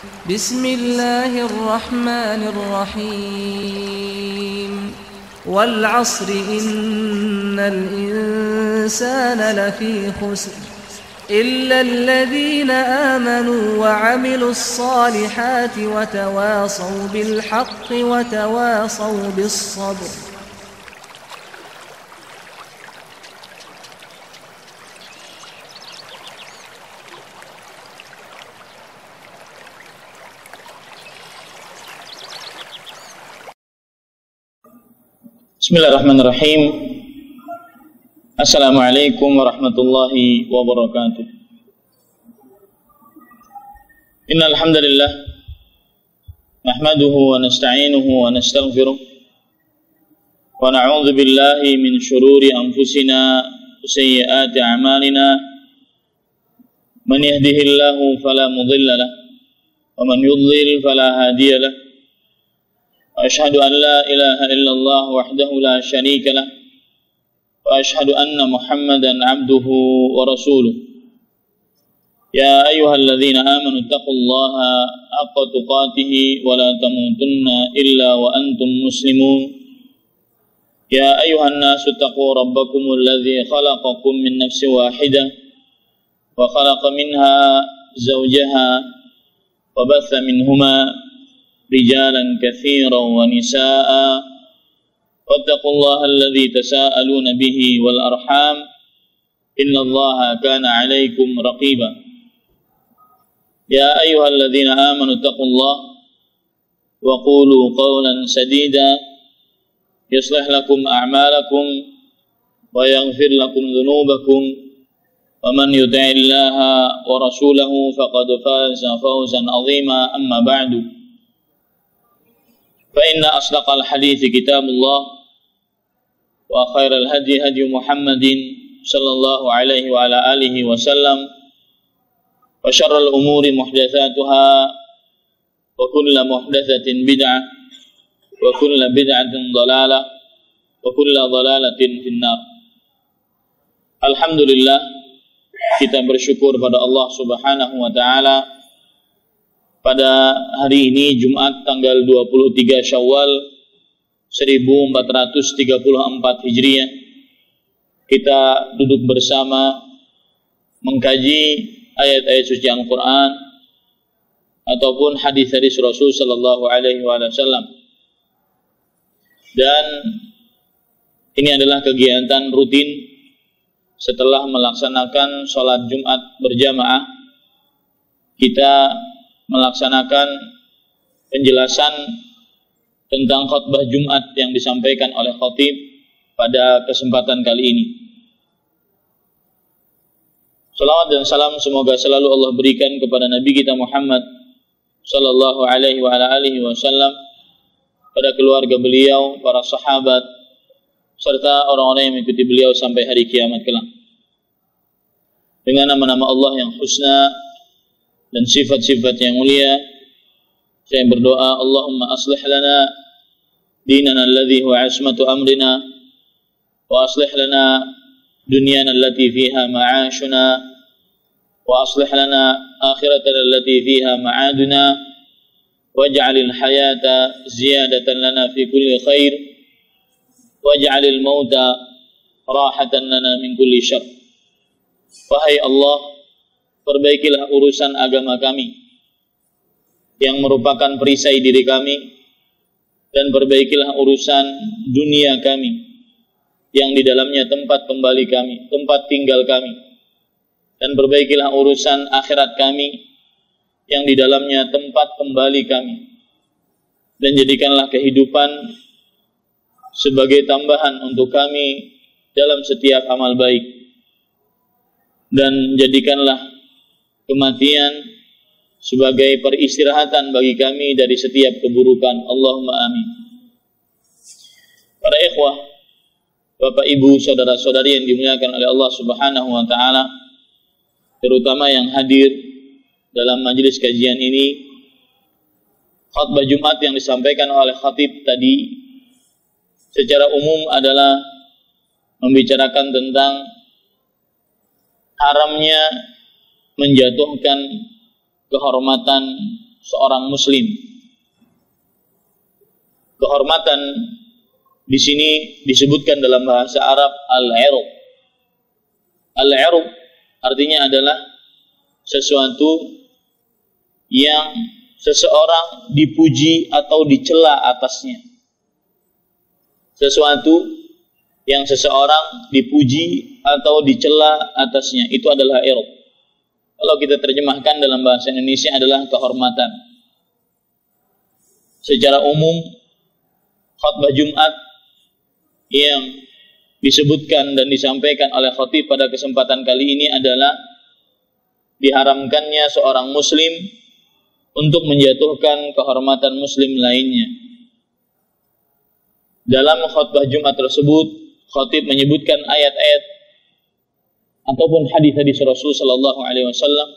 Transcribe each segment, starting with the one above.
بسم الله الرحمن الرحيم والعصر إن الإنسان لفي خسر إلا الذين آمنوا وعملوا الصالحات وتواصوا بالحق وتواصوا بالصبر. Bismillahirrahmanirrahim. Assalamualaikum warahmatullahi wabarakatuh. Innal hamdalillah nahmaduhu wa nasta'inuhu wa nastaghfiruh wa na'udzu billahi min shururi anfusina wa sayyiati a'malina. Man yahdihillahu fala mudilla lahu wa man yudlil fala hadiya lahu. وأشهد أن لا إله إلا الله وحده لا شريك له وأشهد أن محمدا عبده ورسوله. يا أيها الذين آمنوا اتقوا الله حق تقاته ولا تموتن إلا وأنتم مسلمون. يا أيها الناس اتقوا ربكم الذي خلقكم من نفس واحدة وخلق منها زوجها وبث منهما رجالا كثيرا ونساء واتقوا الله الذي تساءلون به والأرحام إن الله كان عليكم رقيبا. يا أيها الذين آمنوا اتقوا الله وقولوا قولا سديدا يصلح لكم أعمالكم ويغفر لكم ذنوبكم ومن يطع الله ورسوله فقد فاز فوزا عظيما. أما بعد فإن أصدق الحديث كتاب الله وخير الهدي هدي محمد صلى الله عليه وعلى آله وسلم وشر الأمور محدثاتها وكل محدثة بدعة وكل بدعة ضلالة وكل ضلالة في النار. Alhamdulillah, kita bersyukur pada Allah Subhanahu wa taala. Pada hari ini Jumat tanggal 23 Syawal 1434 Hijriah, kita duduk bersama mengkaji ayat-ayat suci Al-Quran ataupun hadis-hadis Rasul sallallahu alaihi wasallam. Dan ini adalah kegiatan rutin setelah melaksanakan sholat Jumat berjamaah. Kita melaksanakan penjelasan tentang khutbah Jumat yang disampaikan oleh khatib pada kesempatan kali ini. Salawat dan salam semoga selalu Allah berikan kepada Nabi kita Muhammad sallallahu alaihi wasallam, pada keluarga beliau, para sahabat, serta orang-orang yang mengikuti beliau sampai hari kiamat kelak. Dengan nama-nama Allah yang husna dan sifat-sifat yang mulia, saya berdoa, Allahumma aslih lana dinana alladhi huwa ismatu amrina wa aslih lana dunyana allati fiha ma'ashuna wa aslih lana akhiratana allati fiha ma'aduna waj'alil hayata ziyadatan lana fi kulli khair waj'alil mauta rahatan lana min kulli syarr. Wahai Allah, perbaikilah urusan agama kami yang merupakan perisai diri kami, dan perbaikilah urusan dunia kami yang di dalamnya tempat kembali kami, tempat tinggal kami, dan perbaikilah urusan akhirat kami yang di dalamnya tempat kembali kami, dan jadikanlah kehidupan sebagai tambahan untuk kami dalam setiap amal baik, dan jadikanlah kematian sebagai peristirahatan bagi kami dari setiap keburukan. Allahumma amin. Para ikhwah, Bapak Ibu, saudara-saudari yang dimuliakan oleh Allah Subhanahu wa taala, terutama yang hadir dalam majelis kajian ini, khutbah Jumat yang disampaikan oleh khatib tadi secara umum adalah membicarakan tentang haramnya menjatuhkan kehormatan seorang muslim. Kehormatan di sini disebutkan dalam bahasa Arab al-'ird. Al-'ird artinya adalah sesuatu yang seseorang dipuji atau dicela atasnya. Sesuatu yang seseorang dipuji atau dicela atasnya, itu adalah 'ird. Kalau kita terjemahkan dalam bahasa Indonesia adalah kehormatan. Secara umum, khutbah Jumat yang disebutkan dan disampaikan oleh khatib pada kesempatan kali ini adalah diharamkannya seorang muslim untuk menjatuhkan kehormatan muslim lainnya. Dalam khutbah Jumat tersebut, khatib menyebutkan ayat-ayat ataupun hadis-hadis Rasul sallallahu alaihi wasallam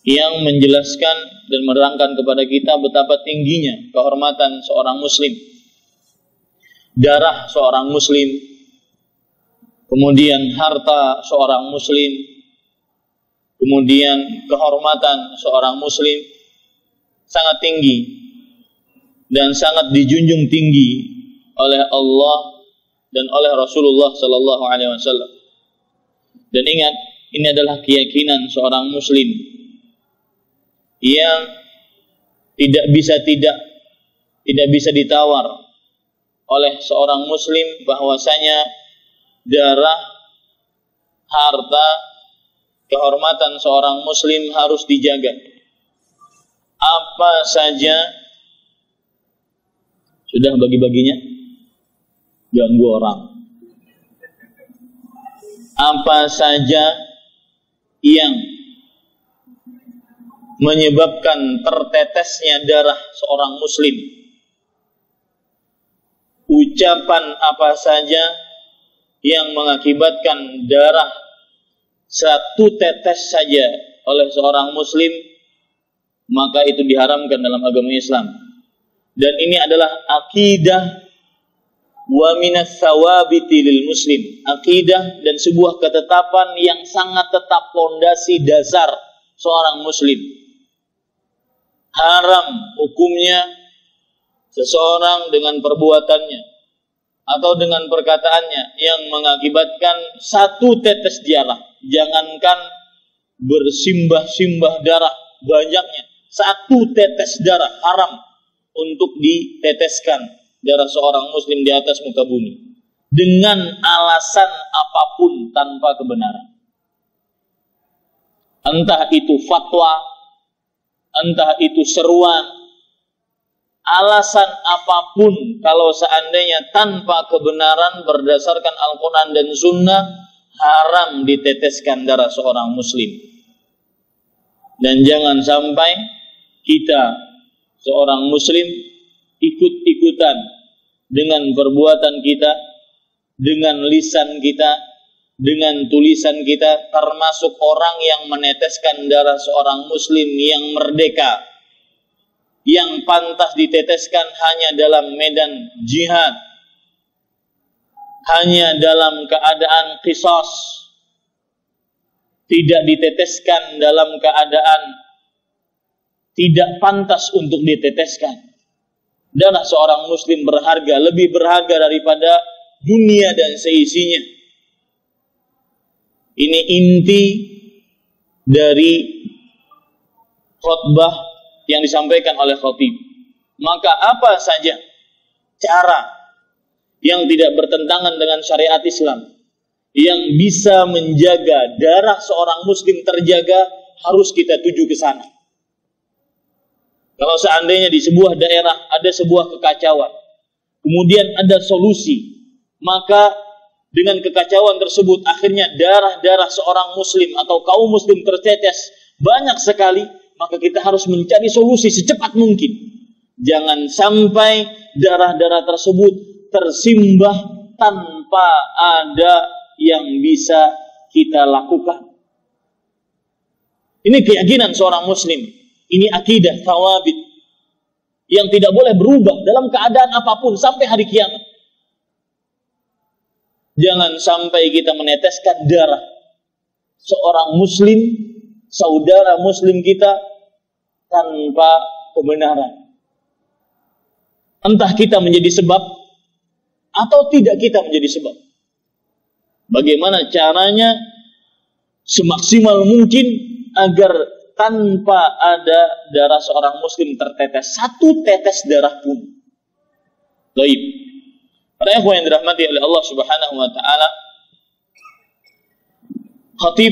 yang menjelaskan dan menerangkan kepada kita betapa tingginya kehormatan seorang muslim, darah seorang muslim, kemudian harta seorang muslim, kemudian kehormatan seorang muslim sangat tinggi dan sangat dijunjung tinggi oleh Allah dan oleh Rasulullah sallallahu alaihi wasallam. Dan ingat, ini adalah keyakinan seorang muslim yang tidak bisa ditawar oleh seorang muslim bahwasanya darah, harta, kehormatan seorang muslim harus dijaga. Apa saja sudah bagi-baginya ganggu orang. Apa saja yang menyebabkan tertetesnya darah seorang muslim, ucapan apa saja yang mengakibatkan darah satu tetes saja oleh seorang muslim, maka itu diharamkan dalam agama Islam. Dan ini adalah akidah wa minas sawabiti lil muslim, akidah dan sebuah ketetapan yang sangat tetap, pondasi dasar seorang muslim. Haram hukumnya seseorang dengan perbuatannya atau dengan perkataannya yang mengakibatkan satu tetes darah, jangankan bersimbah-simbah darah banyaknya, satu tetes darah haram untuk diteteskan darah seorang muslim di atas muka bumi dengan alasan apapun tanpa kebenaran. Entah itu fatwa, entah itu seruan, alasan apapun, kalau seandainya tanpa kebenaran berdasarkan Al-Quran dan Sunnah, haram diteteskan darah seorang muslim. Dan jangan sampai kita seorang muslim ikut-ikutan dengan perbuatan kita, dengan lisan kita, dengan tulisan kita, termasuk orang yang meneteskan darah seorang muslim yang merdeka, yang pantas diteteskan hanya dalam medan jihad, hanya dalam keadaan qisas, tidak diteteskan dalam keadaan tidak pantas untuk diteteskan. Darah seorang muslim berharga, lebih berharga daripada dunia dan seisinya. Ini inti dari khutbah yang disampaikan oleh khatib. Maka apa saja cara yang tidak bertentangan dengan syariat Islam yang bisa menjaga darah seorang muslim terjaga, harus kita tuju ke sana. Kalau seandainya di sebuah daerah ada sebuah kekacauan, kemudian ada solusi, maka dengan kekacauan tersebut akhirnya darah-darah seorang muslim atau kaum muslim tertetes banyak sekali, maka kita harus mencari solusi secepat mungkin. Jangan sampai darah-darah tersebut tersimbah tanpa ada yang bisa kita lakukan. Ini keyakinan seorang muslim. Ini akidah thawabit yang tidak boleh berubah dalam keadaan apapun sampai hari kiamat. Jangan sampai kita meneteskan darah seorang muslim, saudara muslim kita, tanpa kebenaran. Entah kita menjadi sebab atau tidak kita menjadi sebab. Bagaimana caranya semaksimal mungkin agar tanpa ada darah seorang muslim tertetes satu tetes darah pun. Baik. Para ikhwan yang dirahmati oleh Allah Subhanahu wa taala, Khatib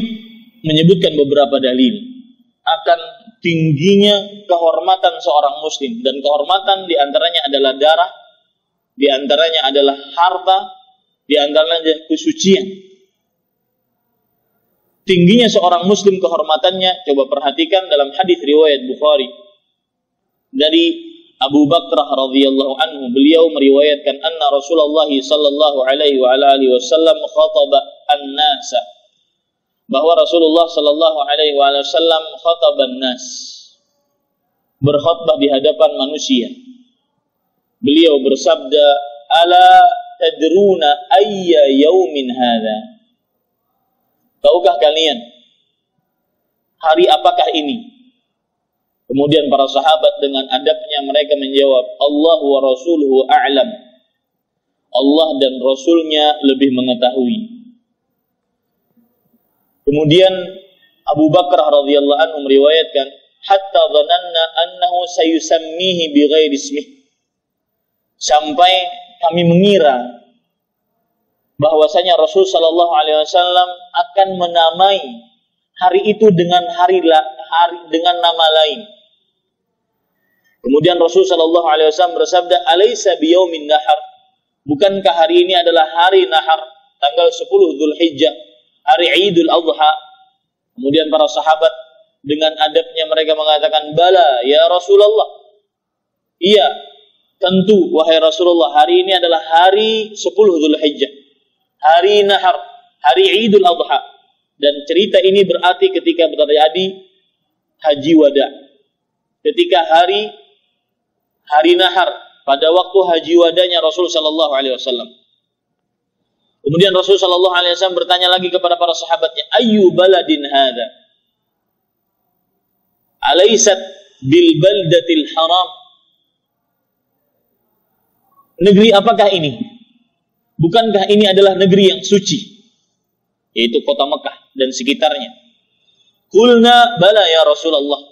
menyebutkan beberapa dalil akan tingginya kehormatan seorang muslim, dan kehormatan diantaranya adalah darah, diantaranya adalah harta, diantaranya kesucian. Tingginya seorang muslim kehormatannya, coba perhatikan dalam hadis riwayat Bukhari dari Abu Bakrah radhiyallahu anhu, beliau meriwayatkan anna Rasulullah sallallahu alaihi wa alihi wasallam khataba an-nasa, bahwa Rasulullah sallallahu alaihi wasallam khataban nas, berkhutbah di hadapan manusia. Beliau bersabda, ala tadruna ayya yaumin hadha, tahukah kalian hari apakah ini? Kemudian para sahabat dengan adabnya mereka menjawab, Allah wa rasuluhu a'lam, Allah dan Rasulnya lebih mengetahui. Kemudian Abu Bakrah radhiyallahu anhu meriwayatkan, hatta dhananna annahu sayusammihi bighairi ismih, sampai kami mengira bahwasanya Rasul sallallahu alaihi wasallam akan menamai hari itu dengan dengan nama lain. Kemudian Rasul sallallahu alaihi wasallam bersabda, alaysa biyaumin nahar, bukankah hari ini adalah hari nahar, tanggal 10 Dzulhijjah, hari Idul Adha? Kemudian para sahabat dengan adabnya mereka mengatakan, bala ya Rasulullah, iya tentu wahai Rasulullah, hari ini adalah hari 10 Dzulhijjah, hari nahar, hari Idul Adha. Dan cerita ini berarti ketika terjadi haji wada, ketika hari nahar, pada waktu haji wadanya Rasul sallallahu alaihi wasallam. Kemudian Rasul sallallahu alaihi wasallam bertanya lagi kepada para sahabatnya, ayyu baladin hadza, alaysat bil baldatil haram, negeri apakah ini? Bukankah ini adalah negeri yang suci, yaitu kota Mekah dan sekitarnya? Qulna bala ya Rasulullah,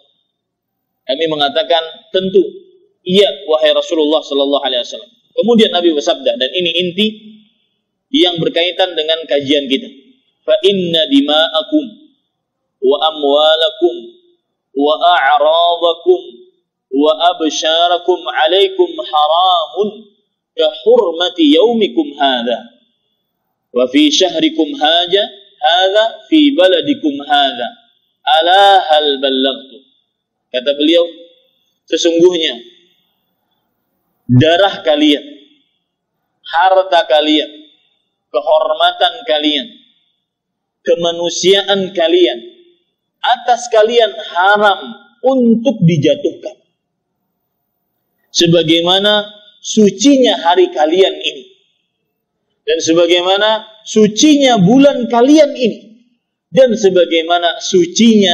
kami mengatakan tentu iya wahai Rasulullah sallallahu alaihi wasallam. Kemudian Nabi bersabda, dan ini inti yang berkaitan dengan kajian kita, fa inna dima'akum wa amwalakum wa a'radakum wa absyarakum alaikum haramun ka hurmati yaumikum hadha wa fi syahrikum hadha fi baladikum hadha, ala hal ballaghtu. Kata beliau, sesungguhnya darah kalian, harta kalian, kehormatan kalian, kemanusiaan kalian, atas kalian haram untuk dijatuhkan, sebagaimana sucinya hari kalian ini, dan sebagaimana sucinya bulan kalian ini, dan sebagaimana sucinya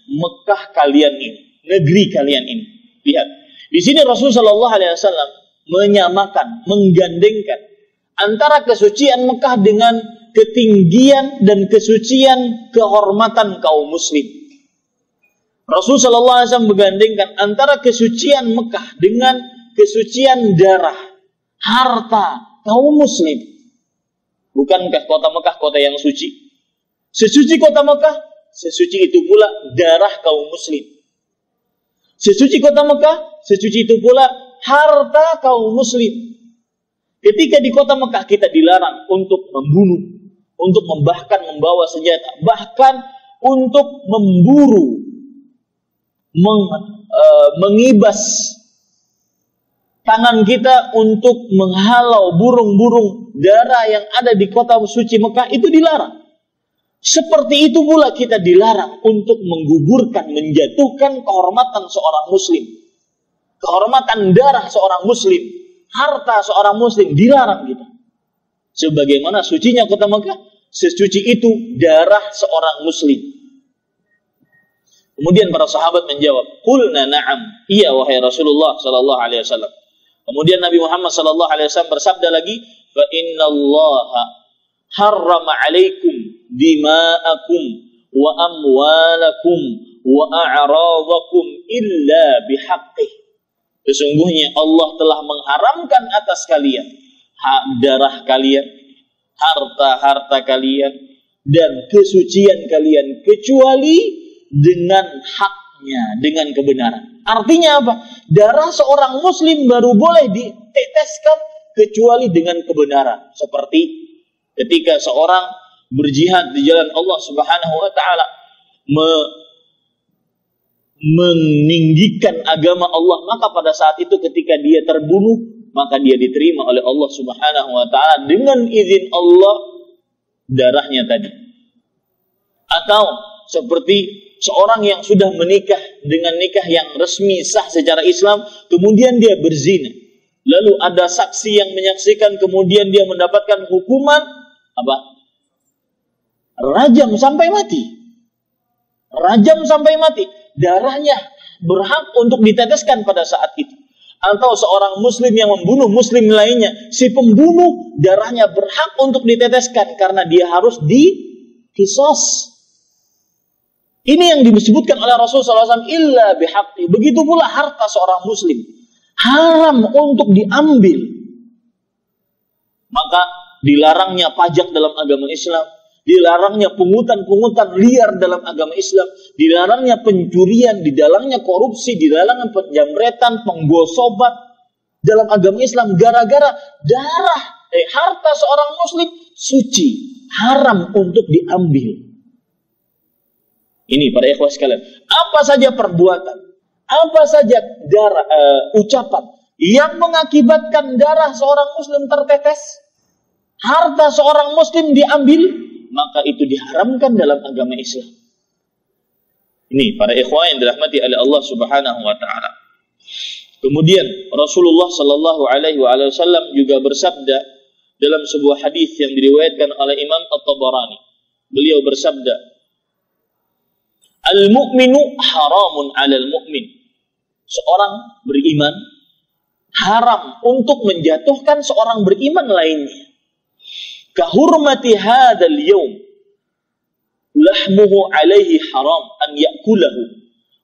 Mekah kalian ini, negeri kalian ini. Lihat, di sini Rasul sallallahu alaihi wasallam menyamakan, menggandengkan antara kesucian Mekah dengan ketinggian dan kesucian kehormatan kaum muslim. Rasul sallallahu alaihi wasallam menggandengkan antara kesucian Mekah dengan kesucian darah, harta kaum muslim. Bukankah kota Mekah kota yang suci? Sesuci kota Mekah, sesuci itu pula darah kaum muslim. Sesuci kota Mekah, sesuci itu pula harta kaum muslim. Ketika di kota Mekah kita dilarang untuk membunuh, untuk bahkan membawa senjata, bahkan untuk memburu, mengibas tangan kita untuk menghalau burung-burung dara yang ada di kota suci Mekah, itu dilarang. Seperti itu pula kita dilarang untuk menggugurkan, menjatuhkan kehormatan seorang muslim, kehormatan darah seorang muslim, harta seorang muslim, dilarang kita. Sebagaimana sucinya kota Mekah, sesuci itu darah seorang muslim. Kemudian para sahabat menjawab, "Qulna na'am." Iya wahai Rasulullah sallallahu alaihi wasallam. Kemudian Nabi Muhammad sallallahu alaihi wasallam bersabda lagi, "Fa innallaha harrama 'alaikum dima'akum wa amwalakum wa a'radakum illa bihaqqih." Sesungguhnya Allah telah mengharamkan atas kalian darah kalian, harta-harta kalian, dan kesucian kalian kecuali dengan haknya, dengan kebenaran. Artinya apa? Darah seorang muslim baru boleh diteteskan kecuali dengan kebenaran. Seperti ketika seorang berjihad di jalan Allah Subhanahu wa taala, meninggikan agama Allah, maka pada saat itu ketika dia terbunuh, maka dia diterima oleh Allah Subhanahu wa taala dengan izin Allah darahnya tadi. Atau seperti seorang yang sudah menikah dengan nikah yang resmi sah secara Islam, kemudian dia berzina, lalu ada saksi yang menyaksikan, kemudian dia mendapatkan hukuman apa? Rajam sampai mati. Rajam sampai mati. Darahnya berhak untuk diteteskan pada saat itu. Atau seorang muslim yang membunuh muslim lainnya, si pembunuh darahnya berhak untuk diteteskan karena dia harus dikisos. Ini yang disebutkan oleh Rasulullah SAW, illa bihaqqi. Begitu pula harta seorang muslim haram untuk diambil. Maka dilarangnya pajak dalam agama Islam, dilarangnya pungutan-pungutan liar dalam agama Islam, dilarangnya pencurian, dilarangnya korupsi, dilarangnya penjamretan, penggosoban dalam agama Islam, gara-gara darah harta seorang muslim suci, haram untuk diambil. Ini para ikhwah sekalian, apa saja perbuatan, apa saja ucapan yang mengakibatkan darah seorang muslim tertetes, harta seorang muslim diambil, maka itu diharamkan dalam agama Islam. Ini para ikhwah yang dirahmati oleh Allah Subhanahu wa taala. Kemudian Rasulullah sallallahu alaihi wasallam juga bersabda dalam sebuah hadis yang diriwayatkan oleh Imam At-Tabarani. Beliau bersabda, "Al-mu'minu haramun 'alal mu'min." Seorang beriman haram untuk menjatuhkan seorang beriman lainnya. Kahurmati hadzal yaum lahmuhu 'alaihi haram an ya'kulahu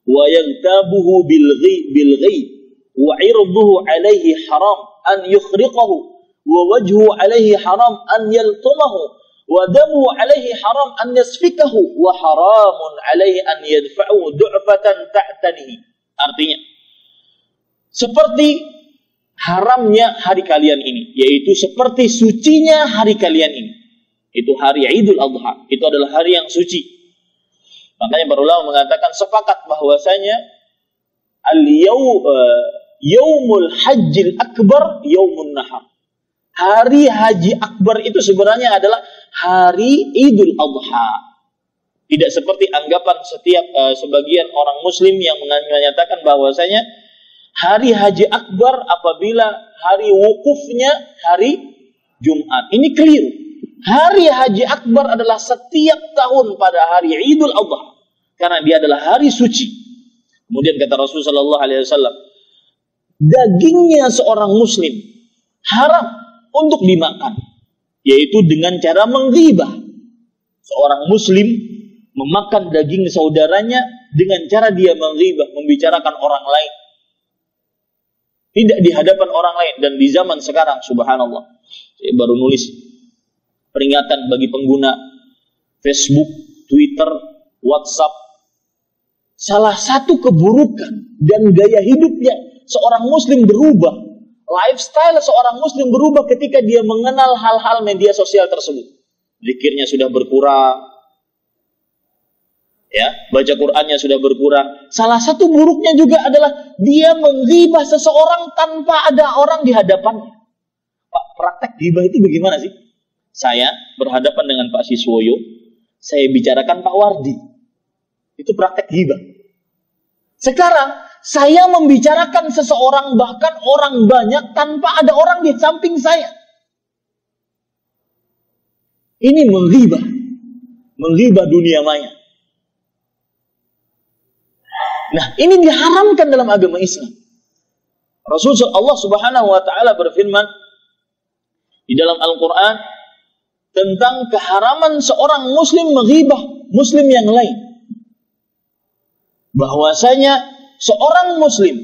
wa yaghtabuhu bil ghaib wa 'irduhu 'alaihi haram an yukhriqahu wa wajhuhu 'alaihi haram an yaltumahu wa damu 'alaihi haram an yasfikahu wa haramun 'alaihi an yadfa'u du'fatan ta'tanihi. Artinya, seperti haramnya hari kalian ini, yaitu seperti sucinya hari kalian ini. Itu hari Idul Adha, itu adalah hari yang suci. Makanya para ulama mengatakan sepakat bahwasanya yaumul hajjil akbar yaumun nahar. Hari haji akbar itu sebenarnya adalah hari Idul Adha. Tidak seperti anggapan setiap sebagian orang muslim yang menyatakan bahwasanya hari haji akbar apabila hari wukufnya hari Jumat. Ini keliru. Hari haji akbar adalah setiap tahun pada hari Idul Adha, karena dia adalah hari suci. Kemudian kata Rasulullah SAW, dagingnya seorang muslim haram untuk dimakan, yaitu dengan cara menghibah. Seorang muslim memakan daging saudaranya dengan cara dia menghibah, membicarakan orang lain, tidak di hadapan orang lain. Dan di zaman sekarang, subhanallah, saya baru nulis peringatan bagi pengguna Facebook, Twitter, WhatsApp. Salah satu keburukan dan gaya hidupnya seorang muslim berubah. Lifestyle seorang muslim berubah ketika dia mengenal hal-hal media sosial tersebut. Zikirnya sudah berkurang, ya, baca Qur'annya sudah berkurang. Salah satu buruknya juga adalah dia menghibah seseorang tanpa ada orang di hadapannya. Pak, praktek ghibah itu bagaimana sih? Saya berhadapan dengan Pak Siswoyo, saya bicarakan Pak Wardi. Itu praktek ghibah. Sekarang saya membicarakan seseorang, bahkan orang banyak, tanpa ada orang di samping saya. Ini menghibah dunia maya. Nah, ini diharamkan dalam agama Islam. Rasulullah Allah Subhanahu wa taala berfirman di dalam Al-Qur'an tentang keharaman seorang muslim menghibah muslim yang lain. Bahwasanya seorang muslim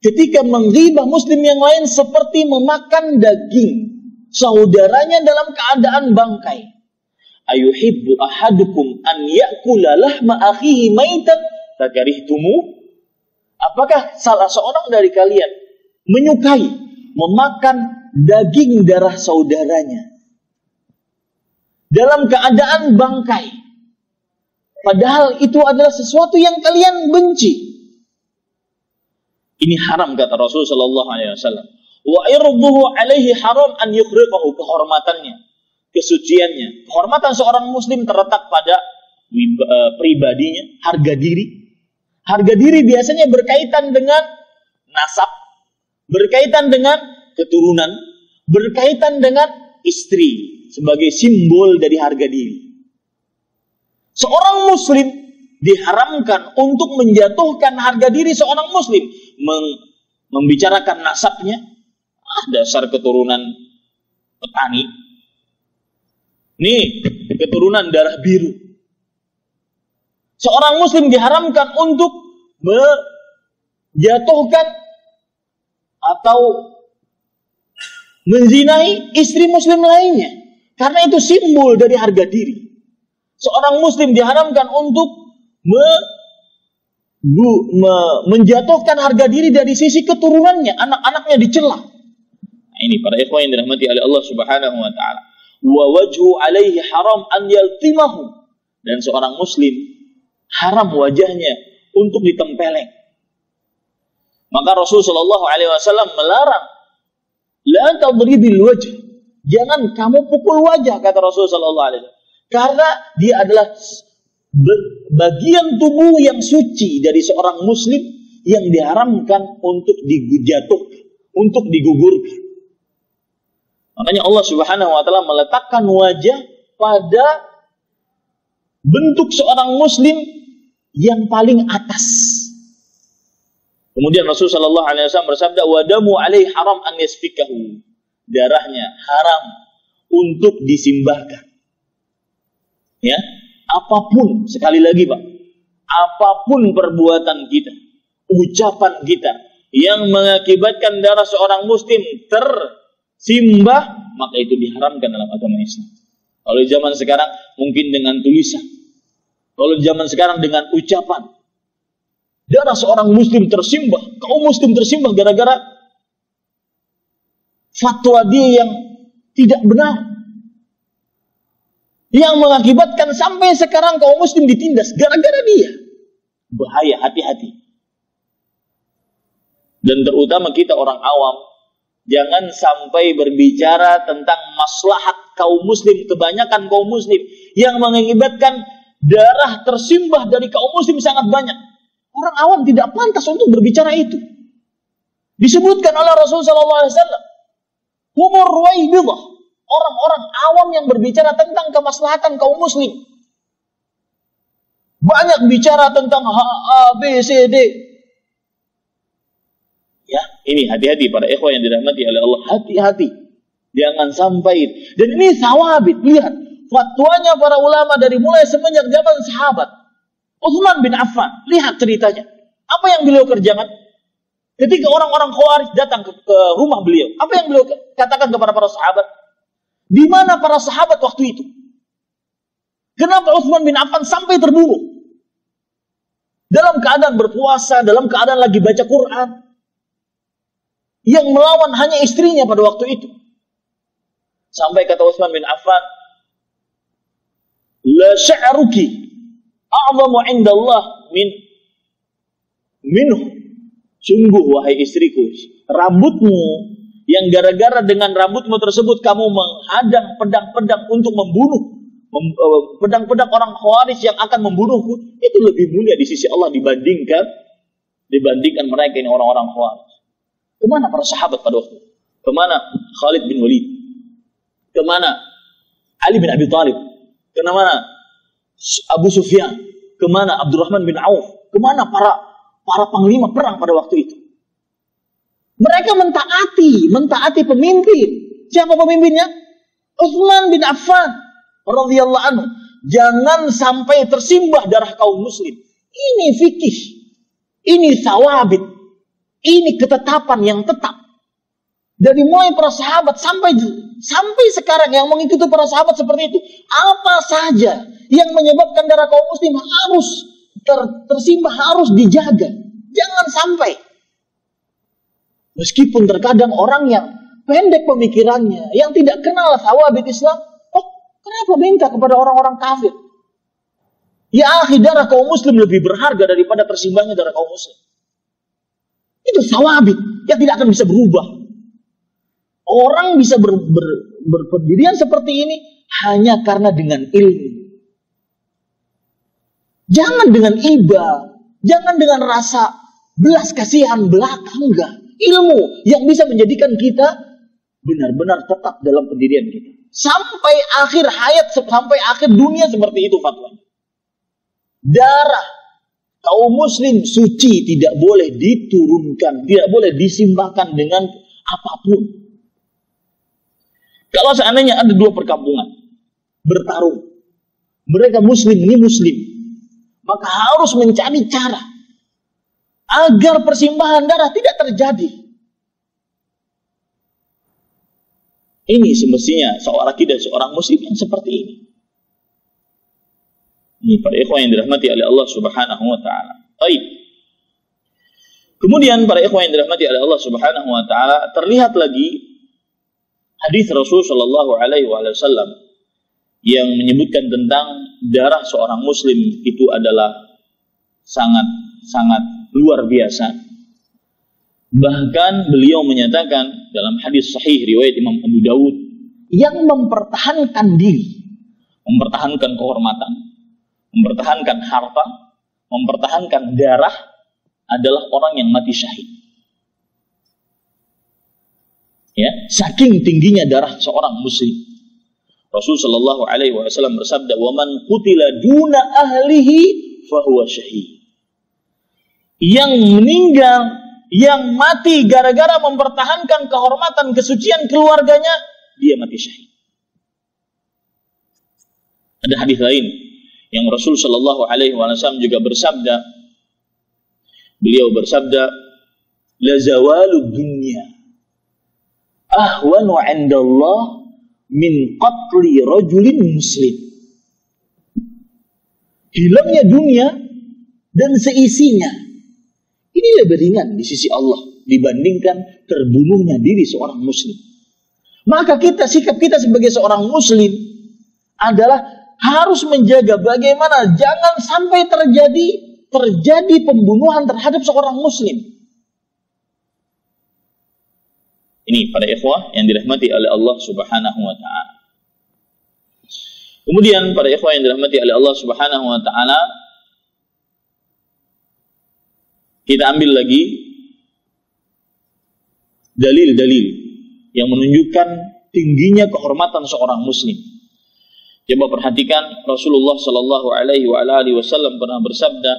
ketika menghibah muslim yang lain seperti memakan daging saudaranya dalam keadaan bangkai. Ayuhibbu ahadukum an ya'kula lahma akhihi maitan fakarihtumu? Apakah salah seorang dari kalian menyukai memakan daging darah saudaranya dalam keadaan bangkai, padahal itu adalah sesuatu yang kalian benci? Ini haram, kata Rasul sallallahu alaihi wasallam. Wa irduhu alaihi haram an yukhriqahu, kehormatannya, kesuciannya. Kehormatan seorang muslim terletak pada pribadinya, harga diri. Harga diri biasanya berkaitan dengan nasab, berkaitan dengan keturunan, berkaitan dengan istri sebagai simbol dari harga diri. Seorang muslim diharamkan untuk menjatuhkan harga diri seorang muslim, membicarakan nasabnya, dasar keturunan petani, nih keturunan darah biru. Seorang muslim diharamkan untuk menjatuhkan atau menzinai istri muslim lainnya, karena itu simbol dari harga diri. Seorang muslim diharamkan untuk menjatuhkan harga diri dari sisi keturunannya, anak-anaknya dicela. Nah, ini para ikhwan yang dirahmati oleh Allah Subhanahu wa taala. Wa wajhu alaihi haram an yaltimahu, dan seorang muslim haram wajahnya untuk ditempeleng. Maka Rasul sallallahu alaihi wasallam melarang, la tadribil wajh, jangan kamu pukul wajah, kata Rasul sallallahu alaihi wasallam, karena dia adalah bagian tubuh yang suci dari seorang muslim yang diharamkan untuk dijatuhkan, untuk digugurkan. Makanya Allah Subhanahu wa taala meletakkan wajah pada bentuk seorang muslim yang paling atas. Kemudian Rasul sallallahu alaihi wasallam bersabda, wadamu alaihi haram an yasfikahu, darahnya haram untuk disimbahkan. Ya, apapun, sekali lagi Pak, apapun perbuatan kita, ucapan kita yang mengakibatkan darah seorang muslim tersimbah, maka itu diharamkan dalam agama Islam. Kalau zaman sekarang mungkin dengan tulisan, kalau zaman sekarang dengan ucapan, darah seorang muslim tersimbah, kaum muslim tersimbah gara-gara fatwa dia yang tidak benar, yang mengakibatkan sampai sekarang kaum muslim ditindas gara-gara dia. Bahaya, hati-hati. Dan terutama kita orang awam, jangan sampai berbicara tentang maslahat kaum muslim, kebanyakan kaum muslim yang mengakibatkan darah tersimbah dari kaum muslim sangat banyak. Orang awam tidak pantas untuk berbicara itu. Disebutkan oleh Rasulullah SAW, humur ruwaibidah, orang-orang awam yang berbicara tentang kemaslahatan kaum muslim. Banyak bicara tentang A, B, C, D. Ya, ini hati-hati para ikhwan yang dirahmati oleh Allah, hati-hati. Jangan sampai. Dan ini sawabit, lihat fatwanya para ulama dari mulai semenjak zaman sahabat. Utsman bin Affan, lihat ceritanya. Apa yang beliau kerjakan? Ketika orang-orang Khawarij datang ke rumah beliau, apa yang beliau katakan kepada para sahabat? Di mana para sahabat waktu itu? Kenapa Utsman bin Affan sampai terbunuh? Dalam keadaan berpuasa, dalam keadaan lagi baca Quran. Yang melawan hanya istrinya pada waktu itu. Sampai kata Utsman bin Affan, la sya'ruki a'zamu 'indallah minhu. Sungguh wahai istriku, rambutmu yang gara-gara dengan rambutmu tersebut kamu menghadang pedang-pedang untuk membunuh, pedang-pedang orang Khawarij yang akan membunuhku, itu lebih mulia di sisi Allah dibandingkan mereka ini orang-orang Khawarij. Kemana para sahabat pada waktu itu? Kemana Khalid bin Walid? Kemana Ali bin Abi Thalib? Kemana Abu Sufyan? Kemana Abdurrahman bin Auf? Kemana para panglima perang pada waktu itu? Mereka mentaati pemimpin. Siapa pemimpinnya? Utsman bin Affan radhiyallahu anhu. Jangan sampai tersimbah darah kaum muslim. Ini fikih. Ini sawabit. Ini ketetapan yang tetap. Dari mulai para sahabat sampai sekarang yang mengikuti para sahabat seperti itu. Apa saja yang menyebabkan darah kaum muslim harus tersimbah, harus dijaga. Jangan sampai. Meskipun terkadang orang yang pendek pemikirannya, yang tidak kenal sawabit Islam, kenapa minta kepada orang-orang kafir? Ya akhi, darah kaum muslim lebih berharga daripada tersimbahnya darah kaum muslim. Itu sawabit yang tidak akan bisa berubah. Orang bisa berpendirian seperti ini hanya karena dengan ilmu. Jangan dengan iba, jangan dengan rasa belas kasihan belaka, enggak. Ilmu yang bisa menjadikan kita benar-benar tetap dalam pendirian kita. Sampai akhir hayat, sampai akhir dunia seperti itu fatwa. Darah kaum muslim suci tidak boleh diturunkan, tidak boleh disimbahkan dengan apapun. Kalau seandainya ada dua perkampungan bertarung, mereka muslim, ini muslim, maka harus mencari cara agar persimbahan darah tidak terjadi. Ini semestinya seorang muslim yang seperti ini. Ini para ikhwan yang dirahmati oleh Allah Subhanahu wa taala. Baik. Kemudian para ikhwan yang dirahmati oleh Allah Subhanahu wa taala, terlihat lagi hadis Rasul sallallahu alaihi wasallam yang menyebutkan tentang darah seorang muslim itu adalah sangat luar biasa. Bahkan beliau menyatakan dalam hadis sahih riwayat Imam Abu Dawud, yang mempertahankan diri, mempertahankan kehormatan, mempertahankan harta, mempertahankan darah adalah orang yang mati syahid. Ya, saking tingginya darah seorang muslim. Rasul sallallahu alaihi wasallam bersabda, "Wa man qutila duna ahlihi fahuwa syahid." Yang meninggal, yang mati gara-gara mempertahankan kehormatan, kesucian keluarganya, dia mati syahid. Ada hadis lain yang Rasul sallallahu alaihi wasallam juga bersabda, beliau bersabda, "La zawalud dunya ahwanu 'indallah min qatli rajulin muslim." Hilangnya dunia dan seisinya ini lebih ringan di sisi Allah dibandingkan terbunuhnya diri seorang muslim. Maka sikap kita sebagai seorang muslim adalah harus menjaga bagaimana jangan sampai terjadi pembunuhan terhadap seorang muslim. Ini para ikhwah yang dirahmati oleh Allah Subhanahu wa taala. Kemudian para ikhwah yang dirahmati oleh Allah Subhanahu wa taala, kita ambil lagi dalil-dalil yang menunjukkan tingginya kehormatan seorang muslim. Coba perhatikan, Rasulullah sallallahu alaihi wasallam pernah bersabda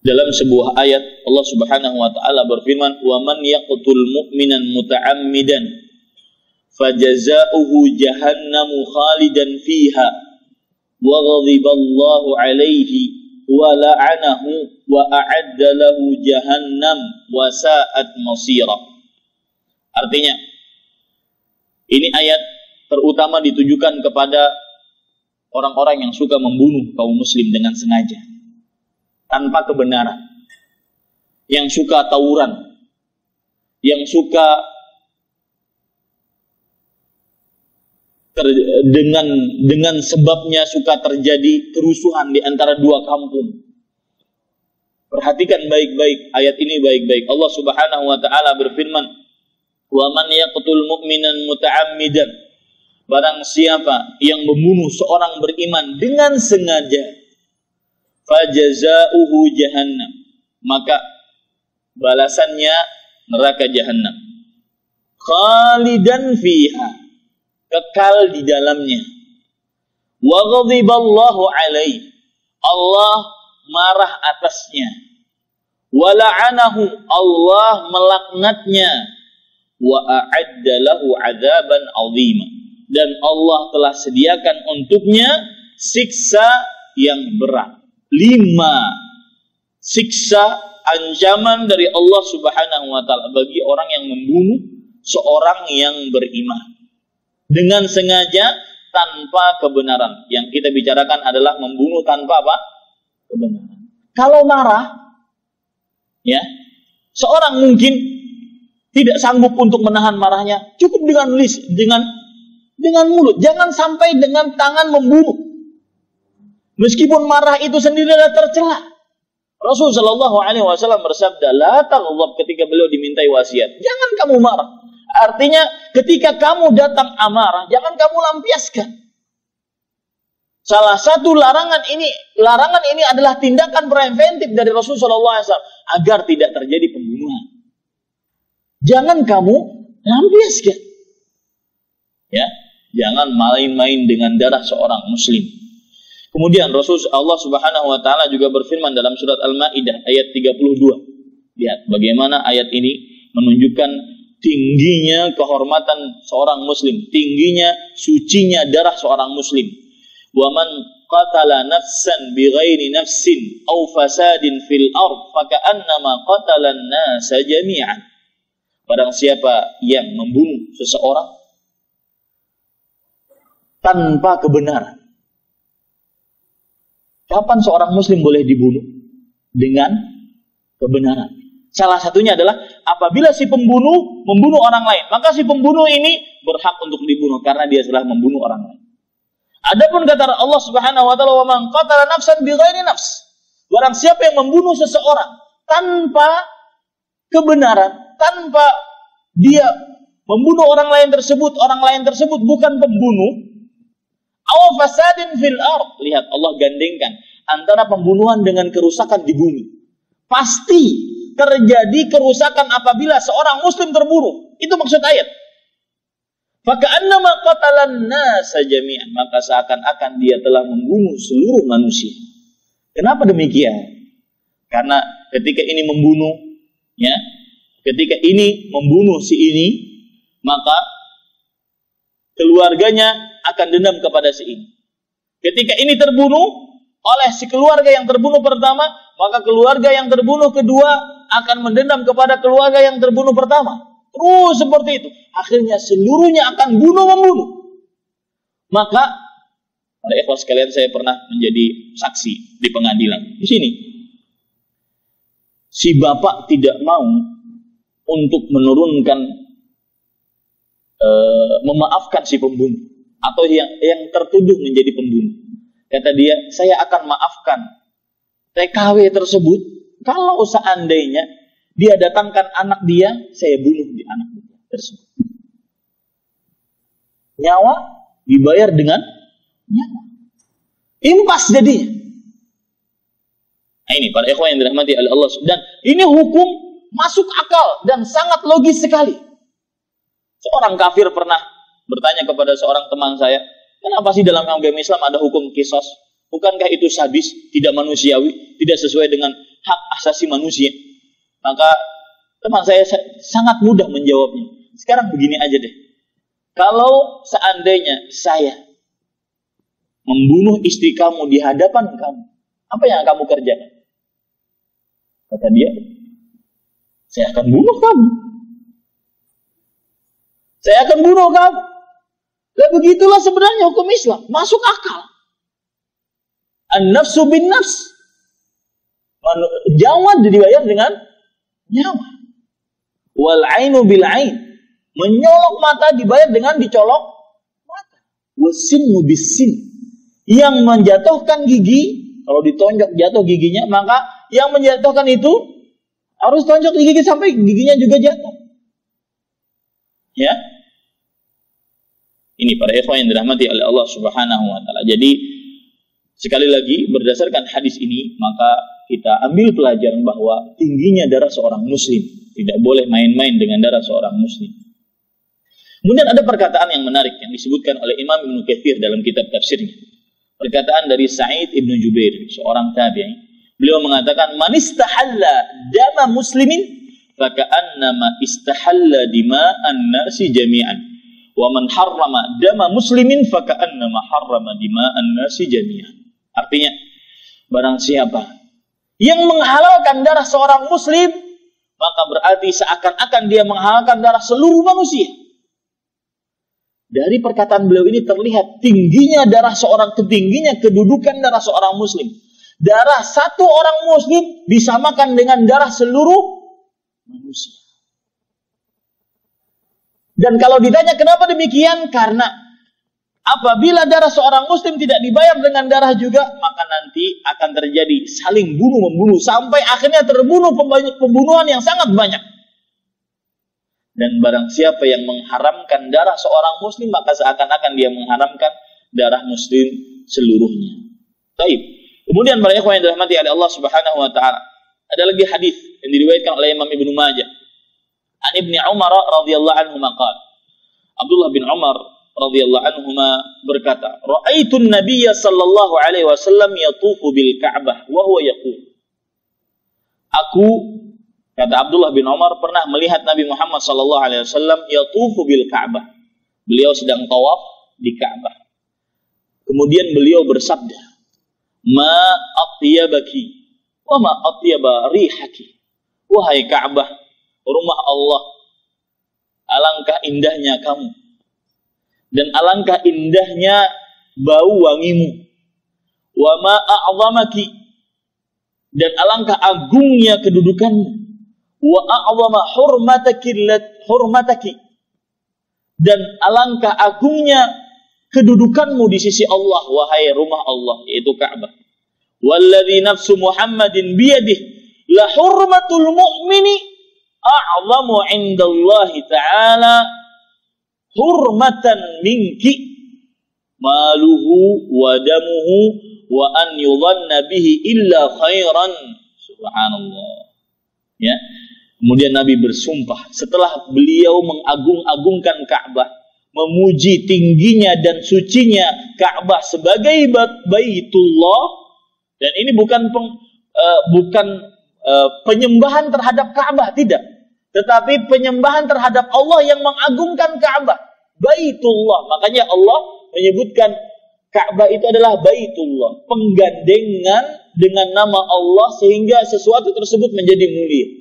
dalam sebuah ayat, Allah Subhanahu wa taala berfirman, "Wa man yaqtul mu'minan muta'ammidan fajazaohu jahannamu khalidan fiha wa ghadiballahu alaihi wa la'anahu wa a'adda lahu jahannam wa sa'at masira." Artinya, ini ayat terutama ditujukan kepada orang-orang yang suka membunuh kaum muslim dengan sengaja, tanpa kebenaran, yang suka tawuran, yang suka dengan sebabnya suka terjadi kerusuhan di antara dua kampung. Perhatikan baik-baik ayat ini baik-baik. Allah Subhanahu wa taala berfirman, "Wa man yaqtul mu'minan muta'ammidan." Barang siapa yang membunuh seorang beriman dengan sengaja, fajazauhu jahannam, maka balasannya neraka jahannam, khalidan fiha, kekal di dalamnya, Wa ghadiballahu alaihi, Allah marah atasnya. Wa la'anahu, Allah melaknatnya. Wa a'adda lahu 'adzaban 'azima, dan Allah telah sediakan untuknya siksa yang berat. 5 siksa ancaman dari Allah Subhanahu wa taala bagi orang yang membunuh seorang yang beriman dengan sengaja tanpa kebenaran. Yang kita bicarakan adalah membunuh tanpa apa? Kebenaran. Kalau marah, ya, seorang mungkin tidak sanggup untuk menahan marahnya, cukup dengan mulut. Jangan sampai dengan tangan membunuh. Meskipun marah itu sendiri adalah tercela. Rasul Shallallahu Alaihi Wasallam bersabda, "La taghdab," ketika beliau dimintai wasiat, jangan kamu marah. Artinya, ketika kamu datang amarah, jangan kamu lampiaskan. Salah satu larangan ini adalah tindakan preventif dari Rasul Shallallahu Alaihi Wasallam agar tidak terjadi pembunuhan. Jangan kamu lampiaskan, ya, jangan main-main dengan darah seorang Muslim. Kemudian Allah Subhanahu wa taala juga berfirman dalam surat Al-Maidah ayat 32. Lihat bagaimana ayat ini menunjukkan tingginya kehormatan seorang muslim, tingginya sucinya darah seorang muslim. Wa man qatala nafsan bighairi nafsin aw fasadin fil ard faka'annama qatala an-nasa jami'an. Barang siapa yang membunuh seseorang tanpa kebenaran. Kapan seorang muslim boleh dibunuh? Dengan kebenaran. Salah satunya adalah apabila si pembunuh membunuh orang lain, maka si pembunuh ini berhak untuk dibunuh karena dia telah membunuh orang lain. Adapun kata Allah Subhanahu wa taala, "Wa man qatala nafsan bighairi nafs." Barang siapa yang membunuh seseorang tanpa kebenaran, tanpa dia membunuh orang lain tersebut bukan pembunuh, aw fasadin fil ard. Lihat, Allah gandengkan antara pembunuhan dengan kerusakan di bumi. Pasti terjadi kerusakan apabila seorang muslim terbunuh. Itu maksud ayat. Faka'annama qatalan nasa jami'an, maka seakan-akan dia telah membunuh seluruh manusia. Kenapa demikian? Karena ketika ini membunuh, ya, ketika ini membunuh si ini, maka keluarganya akan dendam kepada si ini. Ketika ini terbunuh oleh si keluarga yang terbunuh pertama, maka keluarga yang terbunuh kedua akan mendendam kepada keluarga yang terbunuh pertama. Terus seperti itu. Akhirnya seluruhnya akan bunuh-membunuh. Maka, para ikhwas sekalian, saya pernah menjadi saksi di pengadilan. Di sini, si bapak tidak mau untuk menurunkan memaafkan si pembunuh atau yang tertuduh menjadi pembunuh. Kata dia, saya akan maafkan TKW tersebut kalau seandainya dia datangkan anak dia, saya bunuh di anak dia tersebut. Nyawa dibayar dengan nyawa. Impas jadinya. Nah, ini para ikhwan yang dirahmati oleh Allah. Dan ini hukum masuk akal dan sangat logis sekali. Seorang kafir pernah bertanya kepada seorang teman saya, kenapa sih dalam agama Islam ada hukum qisas? Bukankah itu sadis, tidak manusiawi, tidak sesuai dengan hak asasi manusia? Maka teman saya sangat mudah menjawabnya. Sekarang begini aja deh. Kalau seandainya saya membunuh istri kamu di hadapan kamu, apa yang kamu kerjakan? Kata dia, saya akan bunuh kamu. Saya akan bunuh kamu. Dan begitulah sebenarnya hukum Islam. Masuk akal. An-nafsu bin nafs. Nyawa dibayar dengan nyawa. Wal ainu bil ain. Menyolok mata dibayar dengan dicolok mata. Wasinnu bis sin. Yang menjatuhkan gigi, kalau ditonjok jatuh giginya, maka yang menjatuhkan itu harus tonjok gigi sampai giginya juga jatuh. Ya. Ini para ikhwan yang dirahmati oleh Allah Subhanahu wa taala. Jadi sekali lagi berdasarkan hadis ini, maka kita ambil pelajaran bahwa tingginya darah seorang muslim, tidak boleh main-main dengan darah seorang muslim. Kemudian ada perkataan yang menarik yang disebutkan oleh Imam Ibnu Katsir dalam kitab tafsirnya. Perkataan dari Sa'id ibn Jubair, seorang tabi'in. Beliau mengatakan, "Man istahalla dama muslimin, faka'annama istahalla dima'an nasi jami'an. Wa man harrama dama muslimin, faka'annama harrama dima'an nasi jami'an." Artinya, barang siapa yang menghalalkan darah seorang muslim, maka berarti seakan-akan dia menghalalkan darah seluruh manusia. Dari perkataan beliau ini terlihat tingginya darah seorang, ketingginya kedudukan darah seorang muslim. Darah satu orang muslim disamakan dengan darah seluruh manusia. Dan kalau ditanya kenapa demikian? Karena apabila darah seorang muslim tidak dibayar dengan darah juga, maka nanti akan terjadi saling bunuh-membunuh sampai akhirnya terbunuh pembunuhan yang sangat banyak. Dan barang siapa yang mengharamkan darah seorang muslim, maka seakan-akan dia mengharamkan darah muslim seluruhnya. Baik. Kemudian para ikhwan yang dirahmati oleh Allah Subhanahu wa taala, ada lagi hadis yang diriwayatkan oleh Imam Ibnu Majah. An Ibnu Umar radhiyallahu anhu qala, Abdullah bin Umar radhiyallahu anhu berkata, "Ra'aitu an-nabiy sallallahu alaihi wasallam yatufu bil Ka'bah wa huwa yaqul." Aku, kata Abdullah bin Umar, pernah melihat Nabi Muhammad sallallahu alaihi wasallam yatufu bil Ka'bah. Beliau sedang tawaf di Ka'bah. Kemudian beliau bersabda, "Ma atyabaki wa ma atyaba rihaki." Wahai Ka'bah, rumah Allah, alangkah indahnya kamu dan alangkah indahnya bau wangimu. Wa ma a'zamaki, dan alangkah agungnya kedudukanmu. Wa a'zama hurmataki, dan alangkah agungnya kedudukanmu di sisi Allah, wahai rumah Allah, yaitu Ka'bah. Walladzi nafsu Muhammadin biyadihi la hurmatul mu'mini a'zamu 'indallahi ta'ala hurmatan minki maluhu wa damuhu wa an yudhanna bihi illa khairan. Subhanallah. Ya. Kemudian Nabi bersumpah setelah beliau mengagung-agungkan Ka'bah, memuji tingginya dan sucinya Ka'bah sebagai Baitullah, dan ini bukan penyembahan terhadap Ka'bah, tidak, tetapi penyembahan terhadap Allah yang mengagungkan Ka'bah, Baitullah. Makanya Allah menyebutkan Ka'bah itu adalah Baitullah, penggandengan dengan nama Allah sehingga sesuatu tersebut menjadi mulia.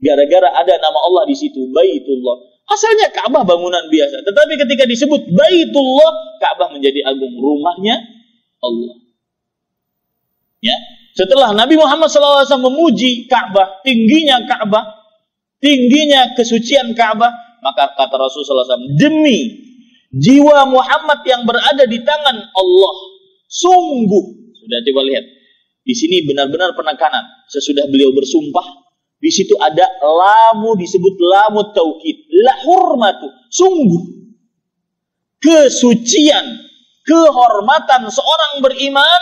Gara-gara ada nama Allah di situ, Baitullah. Asalnya Ka'bah bangunan biasa, tetapi ketika disebut Baitullah, Ka'bah menjadi agung, rumahnya Allah. Ya, setelah Nabi Muhammad SAW memuji Ka'bah, tingginya kesucian Ka'bah, maka kata Rasulullah SAW, demi jiwa Muhammad yang berada di tangan Allah, sungguh, sudah coba lihat, di sini benar-benar penekanan. Sesudah beliau bersumpah, di situ ada lamu, disebut lamu taukid, la hurmatu, sungguh kesucian, kehormatan seorang beriman